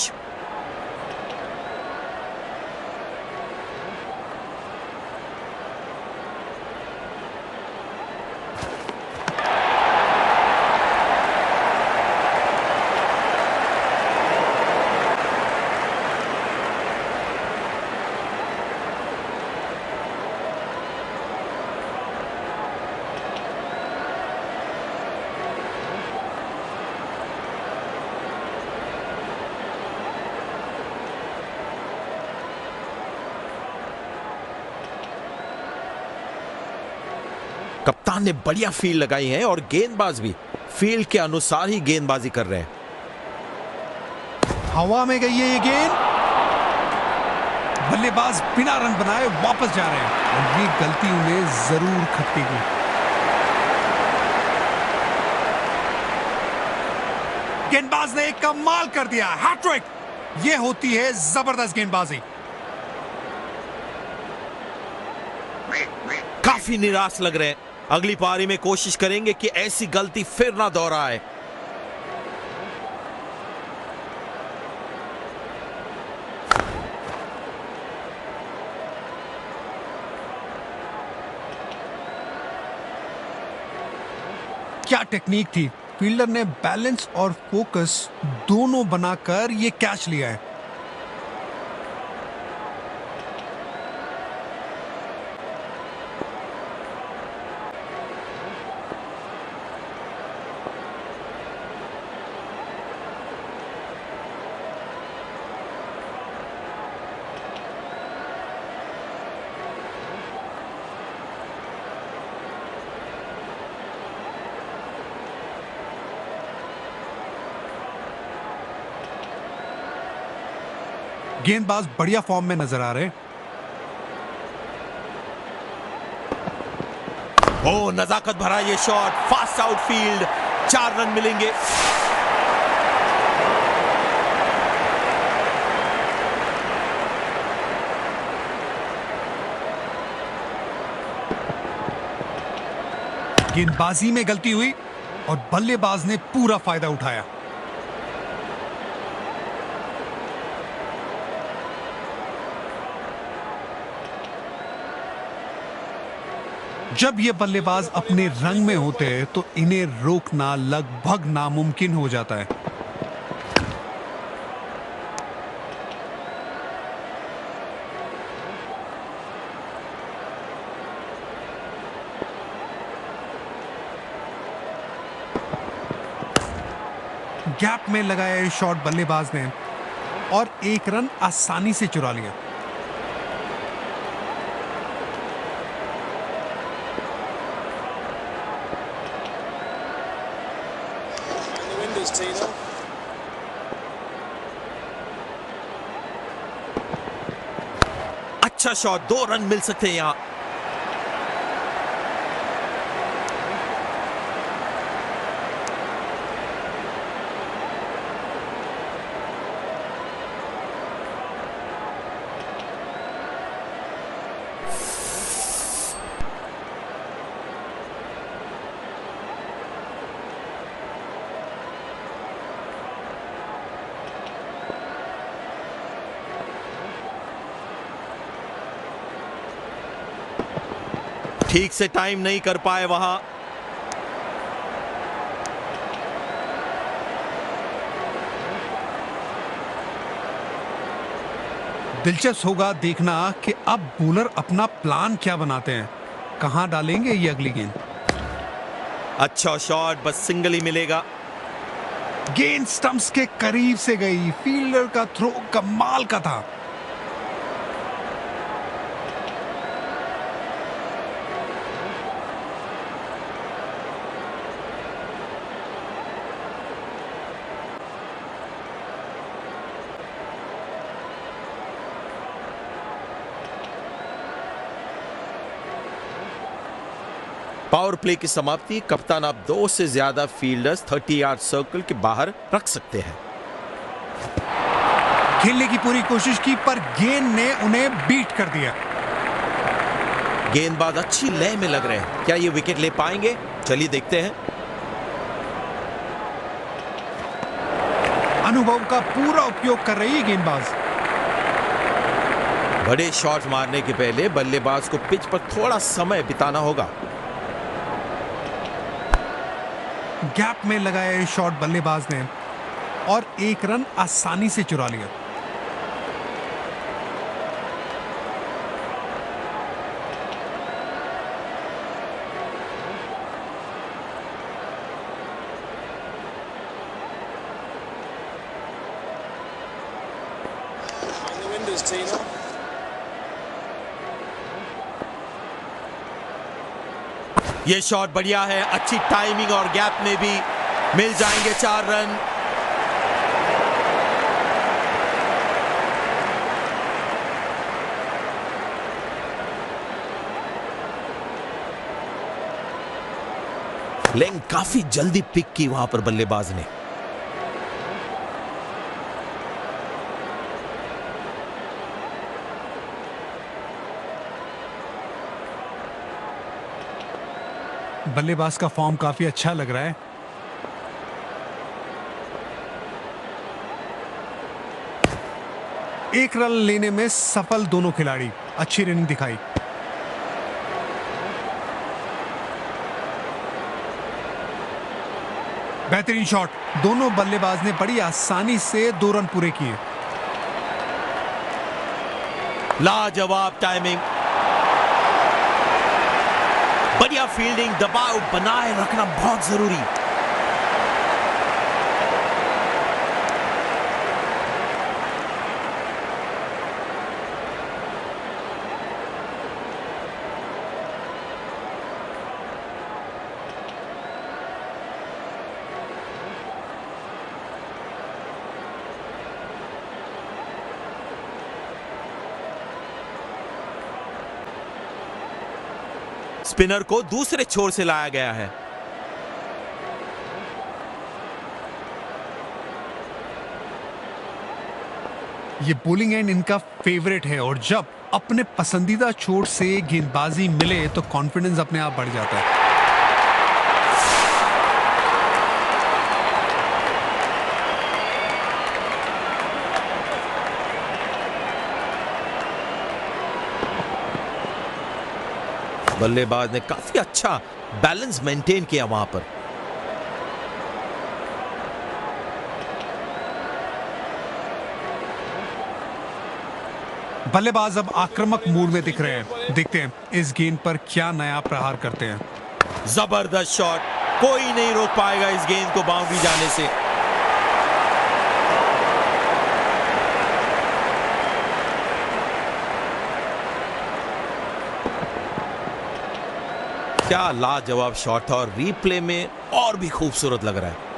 कप्तान ने बढ़िया फील्ड लगाई है और गेंदबाज भी फील्ड के अनुसार ही गेंदबाजी कर रहे हैं। हवा में गई है ये गेंद, बल्लेबाज बिना रन बनाए वापस जा रहे हैं और ये गलती उन्हें जरूर खटकेगी। गेंदबाज ने एक कमाल कर दिया, हैट्रिक। ये होती है जबरदस्त गेंदबाजी। काफी निराश लग रहे हैं। अगली पारी में कोशिश करेंगे कि ऐसी गलती फिर ना दोहराए। क्या टेक्निक थी, फील्डर ने बैलेंस और फोकस दोनों बनाकर ये कैच लिया है। गेंदबाज बढ़िया फॉर्म में नजर आ रहे हैं। ओ, नजाकत भरा ये शॉट, फास्ट आउटफील्ड, 4 रन मिलेंगे। गेंदबाजी में गलती हुई और बल्लेबाज ने पूरा फायदा उठाया। जब ये बल्लेबाज अपने रंग में होते हैं तो इन्हें रोकना लगभग नामुमकिन हो जाता है। गैप में लगाया शॉट बल्लेबाज ने और 1 रन आसानी से चुरा लिया। अच्छा शॉट, 2 रन मिल सकते हैं यहां। ठीक से टाइम नहीं कर पाए वहां। दिलचस्प होगा देखना कि अब बॉलर अपना प्लान क्या बनाते हैं, कहां डालेंगे ये अगली गेंद। अच्छा शॉट, बस सिंगल ही मिलेगा। गेंद स्टंप्स के करीब से गई, फील्डर का थ्रो कमाल का था। पावर प्ले की समाप्ति। कप्तान अब 2 से ज्यादा फील्डर्स 30 यार्ड सर्कल के बाहर रख सकते हैं। खेलने की पूरी कोशिश की पर गेंद ने उन्हें बीट कर दिया। गेंदबाज अच्छी लय में लग रहे हैं, क्या ये विकेट ले पाएंगे? चलिए देखते हैं। अनुभव का पूरा उपयोग कर रही है गेंदबाज। बड़े शॉट मारने के पहले बल्लेबाज को पिच पर थोड़ा समय बिताना होगा। गैप में लगाया शॉट बल्लेबाज ने और 1 रन आसानी से चुरा लिया। ये शॉट बढ़िया है, अच्छी टाइमिंग और गैप में भी मिल जाएंगे 4 रन। लेकिन काफी जल्दी पिक की वहां पर बल्लेबाज ने। बल्लेबाज का फॉर्म काफी अच्छा लग रहा है। एक रन लेने में सफल दोनों खिलाड़ी, अच्छी रनिंग दिखाई। बेहतरीन शॉट, दोनों बल्लेबाज ने बड़ी आसानी से 2 रन पूरे किए। लाजवाब टाइमिंग, बढ़िया फील्डिंग, दबाव बनाए रखना बहुत जरूरी। स्पिनर को दूसरे छोर से लाया गया है। ये बॉलिंग एंड इनका फेवरेट है और जब अपने पसंदीदा छोर से गेंदबाजी मिले तो कॉन्फिडेंस अपने आप बढ़ जाता है। बल्लेबाज ने काफी अच्छा बैलेंस मेंटेन किया वहां पर। बल्लेबाज अब आक्रामक मूड में दिख रहे हैं। देखते हैं इस गेंद पर क्या नया प्रहार करते हैं। जबरदस्त शॉट, कोई नहीं रोक पाएगा इस गेंद को बाउंड्री जाने से। क्या लाजवाब शॉट था और रीप्ले में और भी खूबसूरत लग रहा है।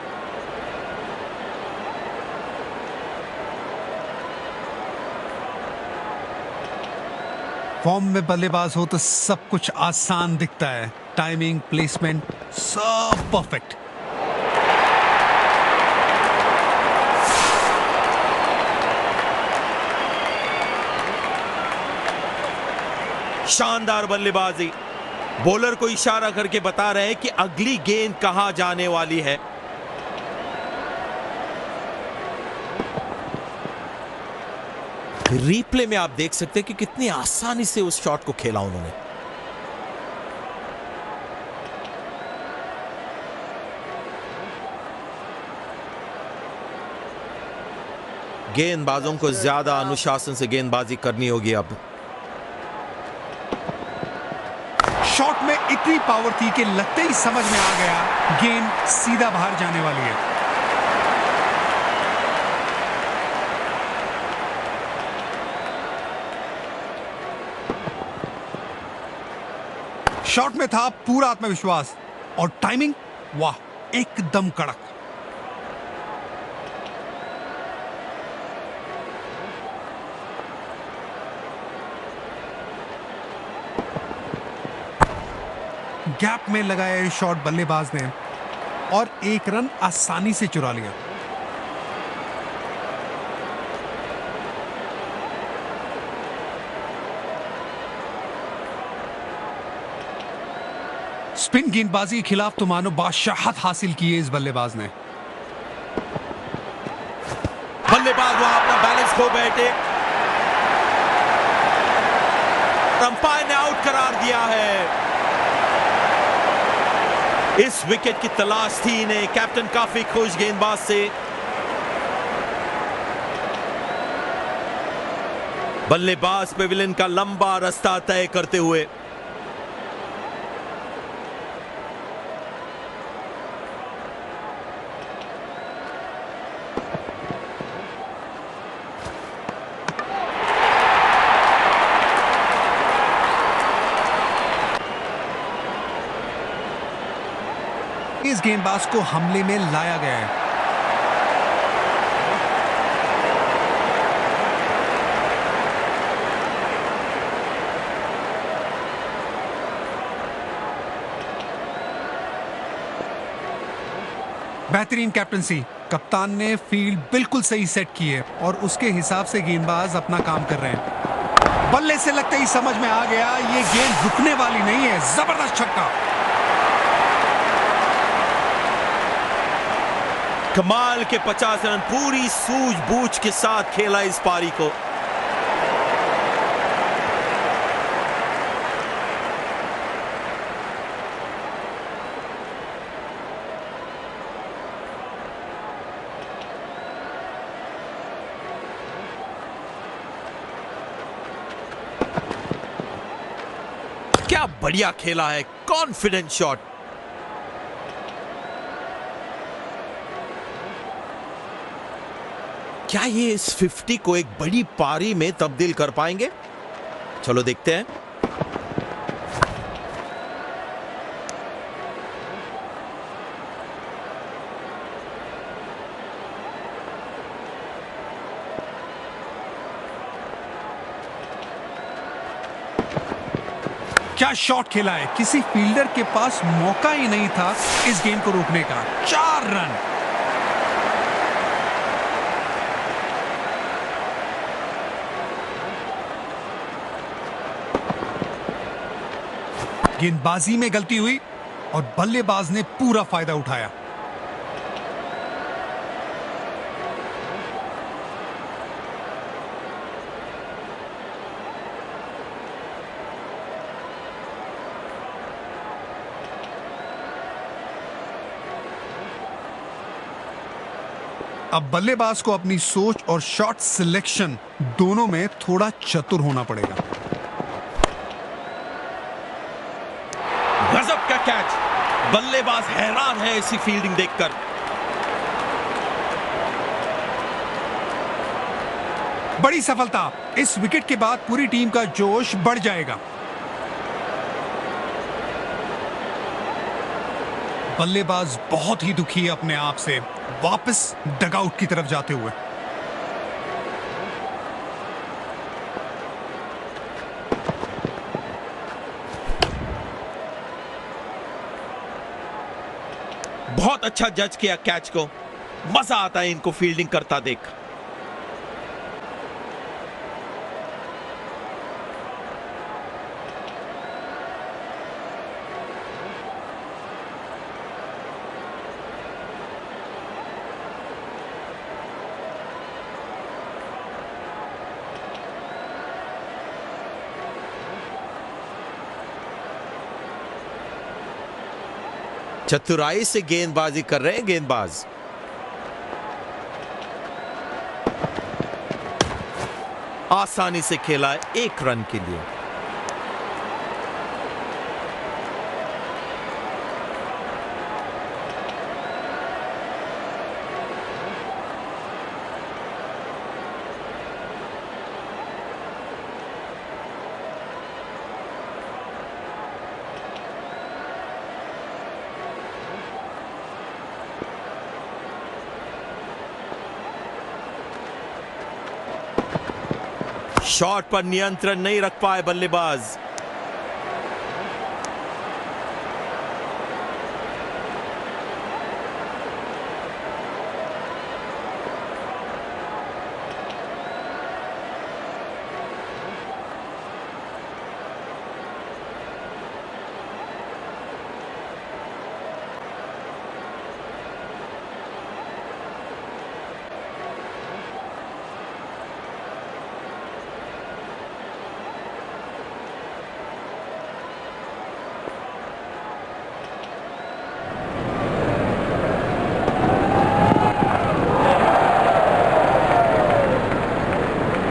फॉर्म में बल्लेबाज हो तो सब कुछ आसान दिखता है। टाइमिंग, प्लेसमेंट, सब परफेक्ट। शानदार बल्लेबाजी, बॉलर को इशारा करके बता रहे हैं कि अगली गेंद कहां जाने वाली है। रीप्ले में आप देख सकते हैं कि कितनी आसानी से उस शॉट को खेला उन्होंने। गेंदबाजों को ज्यादा अनुशासन से गेंदबाजी करनी होगी अब। शॉट में इतनी पावर थी कि लगते ही समझ में आ गया गेंद सीधा बाहर जाने वाली है। शॉट में था पूरा आत्मविश्वास और टाइमिंग, वाह, एकदम कड़क। गैप में लगाया ये शॉट बल्लेबाज ने और 1 रन आसानी से चुरा लिया। स्पिन गेंदबाजी के खिलाफ तो मानो बादशाहत हासिल की है इस बल्लेबाज ने। बल्लेबाज वहां अपना बैलेंस खो बैठे, अंपायर ने आउट करार दिया है। इस विकेट की तलाश थी इन्हें। कैप्टन काफी खुश गेंदबाज से। बल्लेबाज पेविलियन का लंबा रास्ता तय करते हुए इस गेंदबाज को हमले में लाया गया है। बेहतरीन कैप्टनसी, कप्तान ने फील्ड बिल्कुल सही सेट की है और उसके हिसाब से गेंदबाज अपना काम कर रहे हैं। बल्ले से लगते ही समझ में आ गया ये गेंद रुकने वाली नहीं है। जबरदस्त छक्का। कमाल के 50 रन, पूरी सूझबूझ के साथ खेला इस पारी को। क्या बढ़िया खेला है, कॉन्फिडेंट शॉट। क्या ये इस 50 को एक बड़ी पारी में तब्दील कर पाएंगे? चलो देखते हैं। क्या शॉट खेला है, किसी फील्डर के पास मौका ही नहीं था इस गेंद को रोकने का। 4 रन। गेंदबाजी में गलती हुई और बल्लेबाज ने पूरा फायदा उठाया। अब बल्लेबाज को अपनी सोच और शॉट सिलेक्शन दोनों में थोड़ा चतुर होना पड़ेगा। गजब का कैच, बल्लेबाज हैरान है ऐसी फील्डिंग देखकर। बड़ी सफलता, इस विकेट के बाद पूरी टीम का जोश बढ़ जाएगा। बल्लेबाज बहुत ही दुखी है अपने आप से, वापस डगआउट की तरफ जाते हुए। बहुत अच्छा जज किया कैच को, मजा आता है इनको फील्डिंग करता देख। चतुराई से गेंदबाजी कर रहे हैं गेंदबाज। आसानी से खेला 1 रन के लिए। शॉट पर नियंत्रण नहीं रख पाए बल्लेबाज।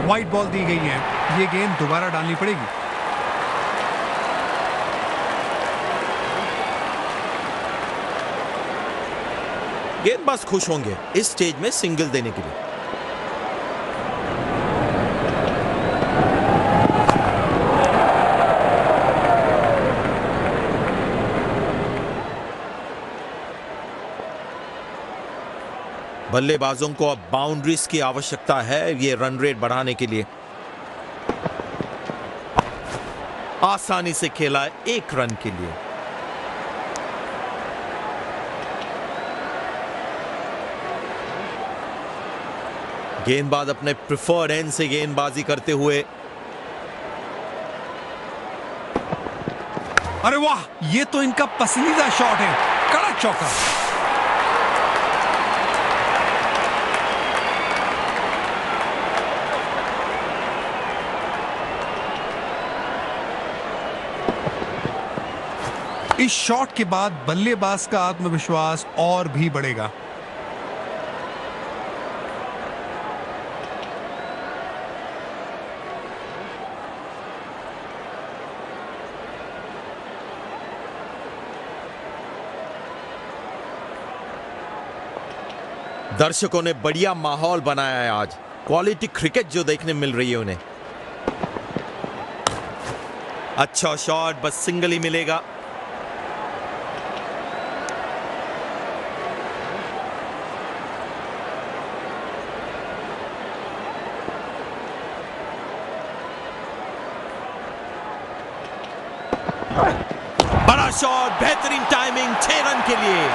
वाइड बॉल दी गई है, ये गेंद दोबारा डालनी पड़ेगी। गेंदबाज खुश होंगे इस स्टेज में सिंगल देने के लिए। बल्लेबाजों को अब बाउंड्रीज की आवश्यकता है ये रन रेट बढ़ाने के लिए। आसानी से खेला 1 रन के लिए। गेंदबाज अपने प्रिफर्ड एंड से गेंदबाजी करते हुए। अरे वाह, ये तो इनका पसंदीदा शॉट है, कड़क चौका। इस शॉट के बाद बल्लेबाज का आत्मविश्वास और भी बढ़ेगा। दर्शकों ने बढ़िया माहौल बनाया है आज। क्वालिटी क्रिकेट जो देखने मिल रही है उन्हें। अच्छा शॉट, बस सिंगल ही मिलेगा। बड़ा शॉट, बेहतरीन टाइमिंग, 6 रन के लिए।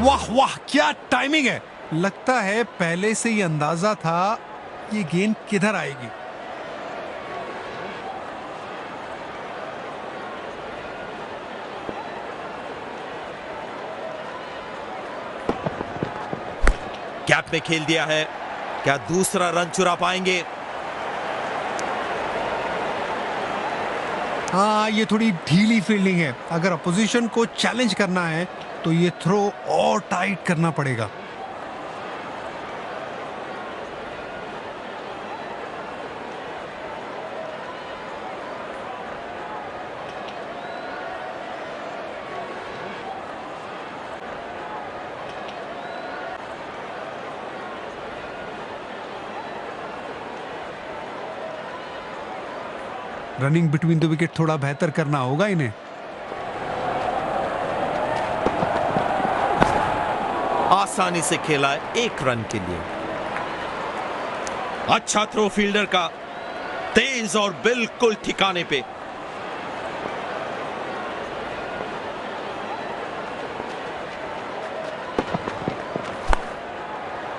वाह वाह, क्या टाइमिंग है। लगता है पहले से ही अंदाजा था ये गेंद किधर आएगी। गैप में खेल दिया है, क्या दूसरा रन चुरा पाएंगे? हाँ, ये थोड़ी ढीली फील्डिंग है। अगर अपोजिशन को चैलेंज करना है तो ये थ्रो और टाइट करना पड़ेगा। रनिंग बिटवीन द विकेट थोड़ा बेहतर करना होगा इन्हें। आसानी से खेला 1 रन के लिए। अच्छा थ्रो फील्डर का, तेज और बिल्कुल ठिकाने पे।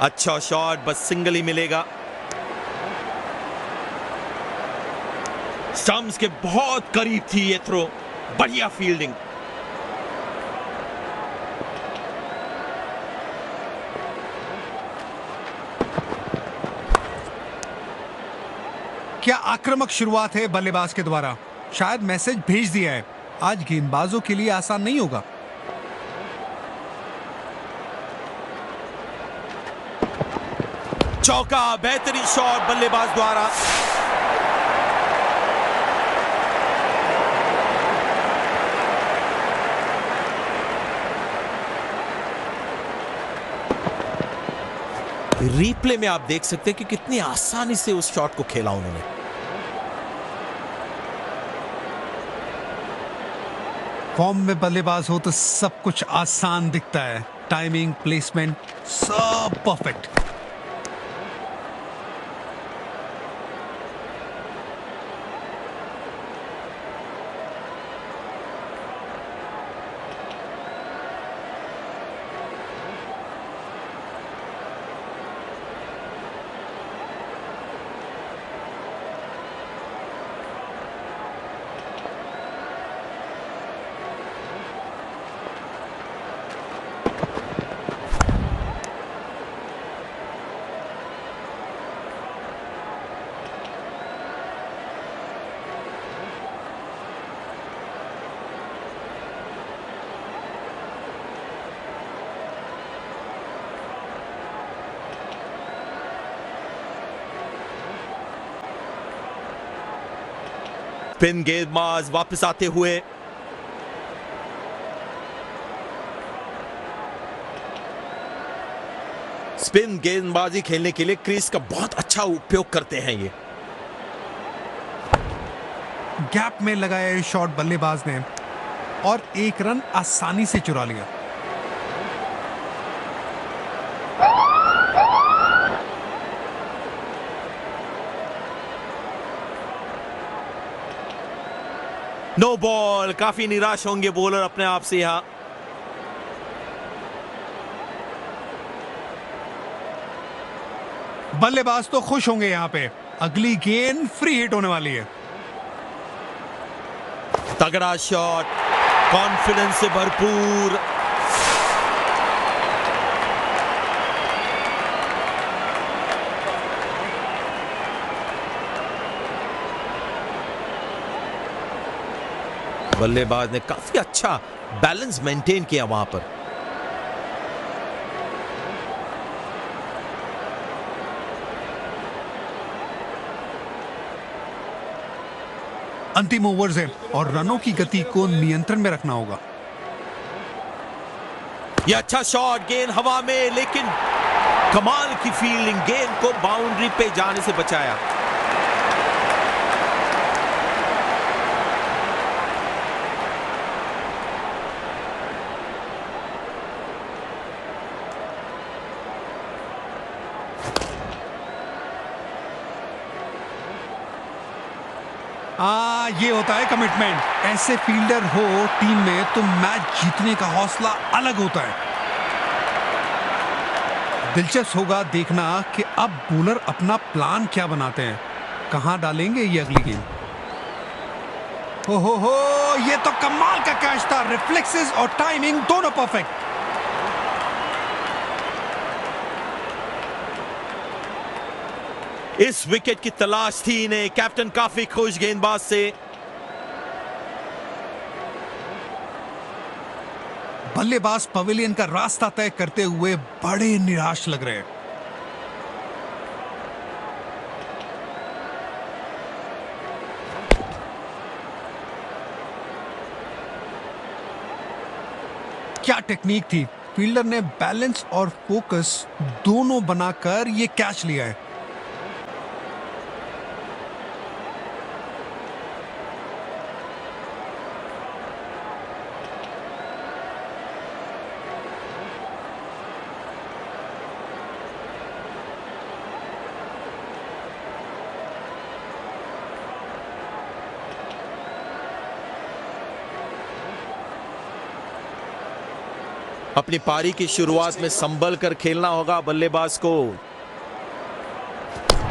अच्छा शॉट, बस सिंगल ही मिलेगा। स्टंप्स के बहुत करीब थी ये थ्रो, बढ़िया फील्डिंग। क्या आक्रामक शुरुआत है बल्लेबाज के द्वारा। शायद मैसेज भेज दिया है, आज गेंदबाजों के लिए आसान नहीं होगा। चौका, बेहतरीन शॉट बल्लेबाज द्वारा। रिप्ले में आप देख सकते हैं कि कितनी आसानी से उस शॉट को खेला उन्होंने। फॉर्म में बल्लेबाज हो तो सब कुछ आसान दिखता है। टाइमिंग, प्लेसमेंट, सब परफेक्ट। स्पिन गेंदबाज वापस आते हुए। स्पिन गेंदबाजी खेलने के लिए क्रीज का बहुत अच्छा उपयोग करते हैं ये। गैप में लगाया शॉट बल्लेबाज ने और एक रन आसानी से चुरा लिया। No ball. काफी निराश होंगे बॉलर अपने आप से यहां। बल्लेबाज तो खुश होंगे यहां पे। अगली गेंद फ्री हिट होने वाली है। तगड़ा शॉट, कॉन्फिडेंस से भरपूर। बल्लेबाज ने काफी अच्छा बैलेंस मेंटेन किया वहां पर। अंतिम ओवर्स है और रनों की गति को नियंत्रण में रखना होगा। यह अच्छा शॉट, गेंद हवा में, लेकिन कमाल की फील्डिंग, गेंद को बाउंड्री पे जाने से बचाया। ये होता है कमिटमेंट। ऐसे फील्डर हो टीम में तो मैच जीतने का हौसला अलग होता है। दिलचस्प होगा देखना कि अब बॉलर अपना प्लान क्या बनाते हैं, कहां डालेंगे ये अगली गेंद। हो ये तो कमाल का कैच था। रिफ्लेक्सेस और टाइमिंग दोनों परफेक्ट। इस विकेट की तलाश थी इन्हें। कैप्टन काफी खुश गेंदबाज से। बल्लेबाज पवेलियन का रास्ता तय करते हुए बड़े निराश लग रहे हैं। क्या टेक्निक थी। फील्डर ने बैलेंस और फोकस दोनों बनाकर यह कैच लिया है। अपनी पारी की शुरुआत में संभल कर खेलना होगा बल्लेबाज को।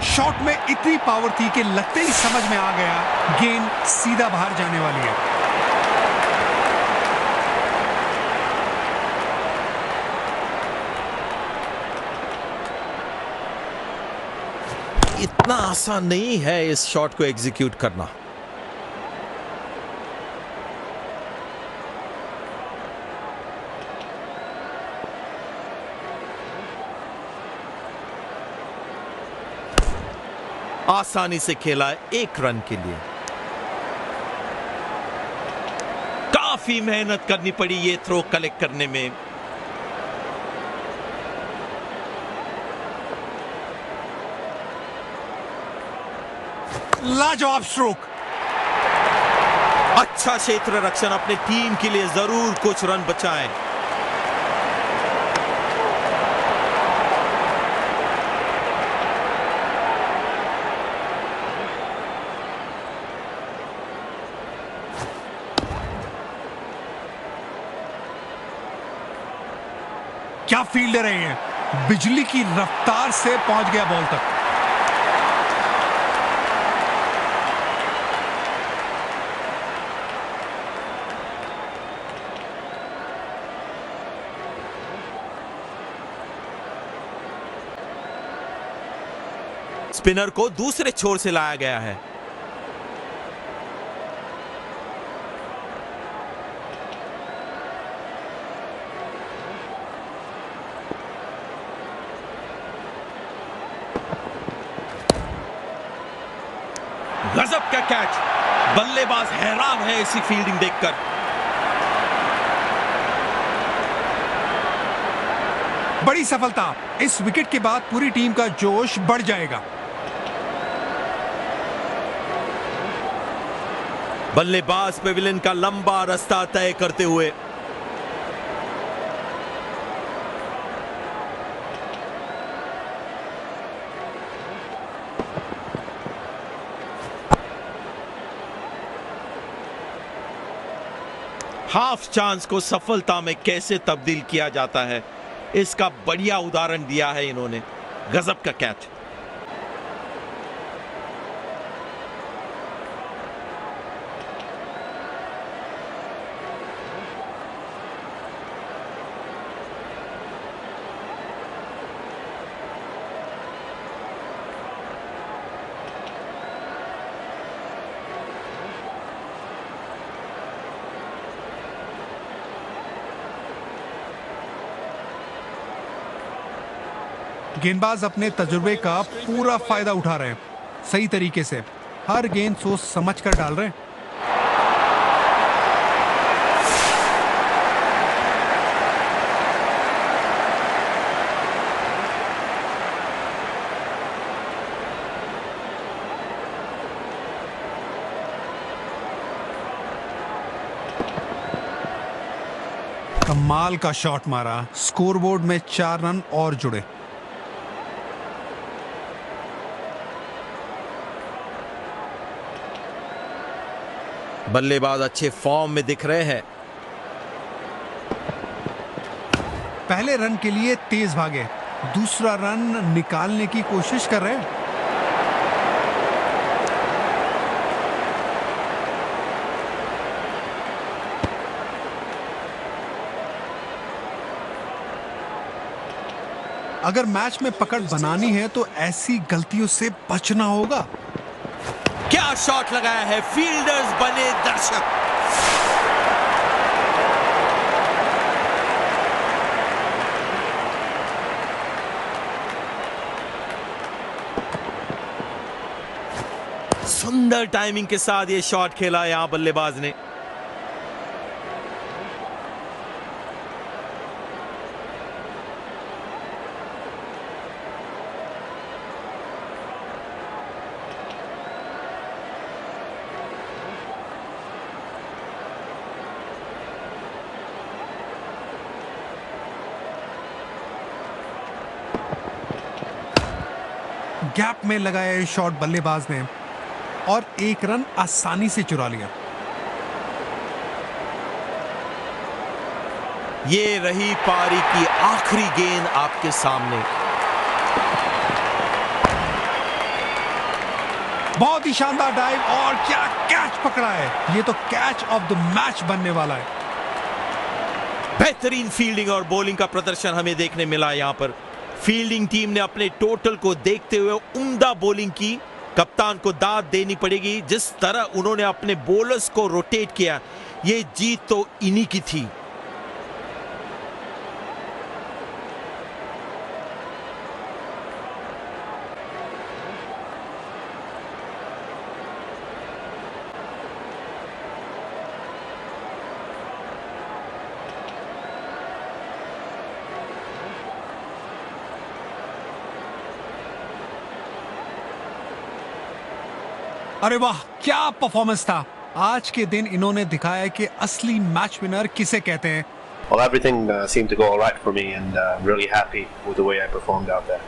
शॉट में इतनी पावर थी कि लगते ही समझ में आ गया गेंद सीधा बाहर जाने वाली है। इतना आसान नहीं है इस शॉट को एग्जीक्यूट करना। आसानी से खेला एक रन के लिए। काफी मेहनत करनी पड़ी ये थ्रो कलेक्ट करने में। लाजवाब स्ट्रोक। अच्छा क्षेत्र रक्षण, अपने टीम के लिए जरूर कुछ रन बचाएं। क्या फील्डर है ये। बिजली की रफ्तार से पहुंच गया बॉल तक। स्पिनर को दूसरे छोर से लाया गया है। गजब का कैच। बल्लेबाज हैरान है ऐसी फील्डिंग देखकर। बड़ी सफलता। इस विकेट के बाद पूरी टीम का जोश बढ़ जाएगा। बल्लेबाज पेविलियन का लंबा रास्ता तय करते हुए हाफ चांस को सफलता में कैसे तब्दील किया जाता है, इसका बढ़िया उदाहरण दिया है इन्होंने। गजब का कैच। गेंदबाज अपने तजुर्बे का पूरा फायदा उठा रहे हैं, सही तरीके से हर गेंद सोच समझ कर डाल रहे हैं। कमाल का शॉट मारा, स्कोरबोर्ड में 4 रन और जुड़े। बल्लेबाज अच्छे फॉर्म में दिख रहे हैं। पहले रन के लिए तेज भागे, दूसरा रन निकालने की कोशिश कर रहे हैं। अगर मैच में पकड़ बनानी है तो ऐसी गलतियों से बचना होगा। क्या शॉट लगाया है, फील्डर्स बने दर्शक। सुंदर टाइमिंग के साथ ये शॉट खेला यहां बल्लेबाज ने। गैप में लगाया शॉट बल्लेबाज ने और 1 रन आसानी से चुरा लिया। ये रही पारी की आखिरी गेंद आपके सामने। बहुत ही शानदार डाइव और क्या कैच पकड़ा है। ये तो कैच ऑफ द मैच बनने वाला है। बेहतरीन फील्डिंग और बॉलिंग का प्रदर्शन हमें देखने मिला यहां पर। फील्डिंग टीम ने अपने टोटल को देखते हुए उम्दा बॉलिंग की। कप्तान को दाद देनी पड़ेगी, जिस तरह उन्होंने अपने बॉलर्स को रोटेट किया, ये जीत तो इन्हीं की थी। अरे वाह, क्या परफॉर्मेंस था। आज के दिन इन्होंने दिखाया कि असली मैच विनर किसे कहते हैं। Well, everything seemed to go all right for me, and I'm really happy with the way I performed out there.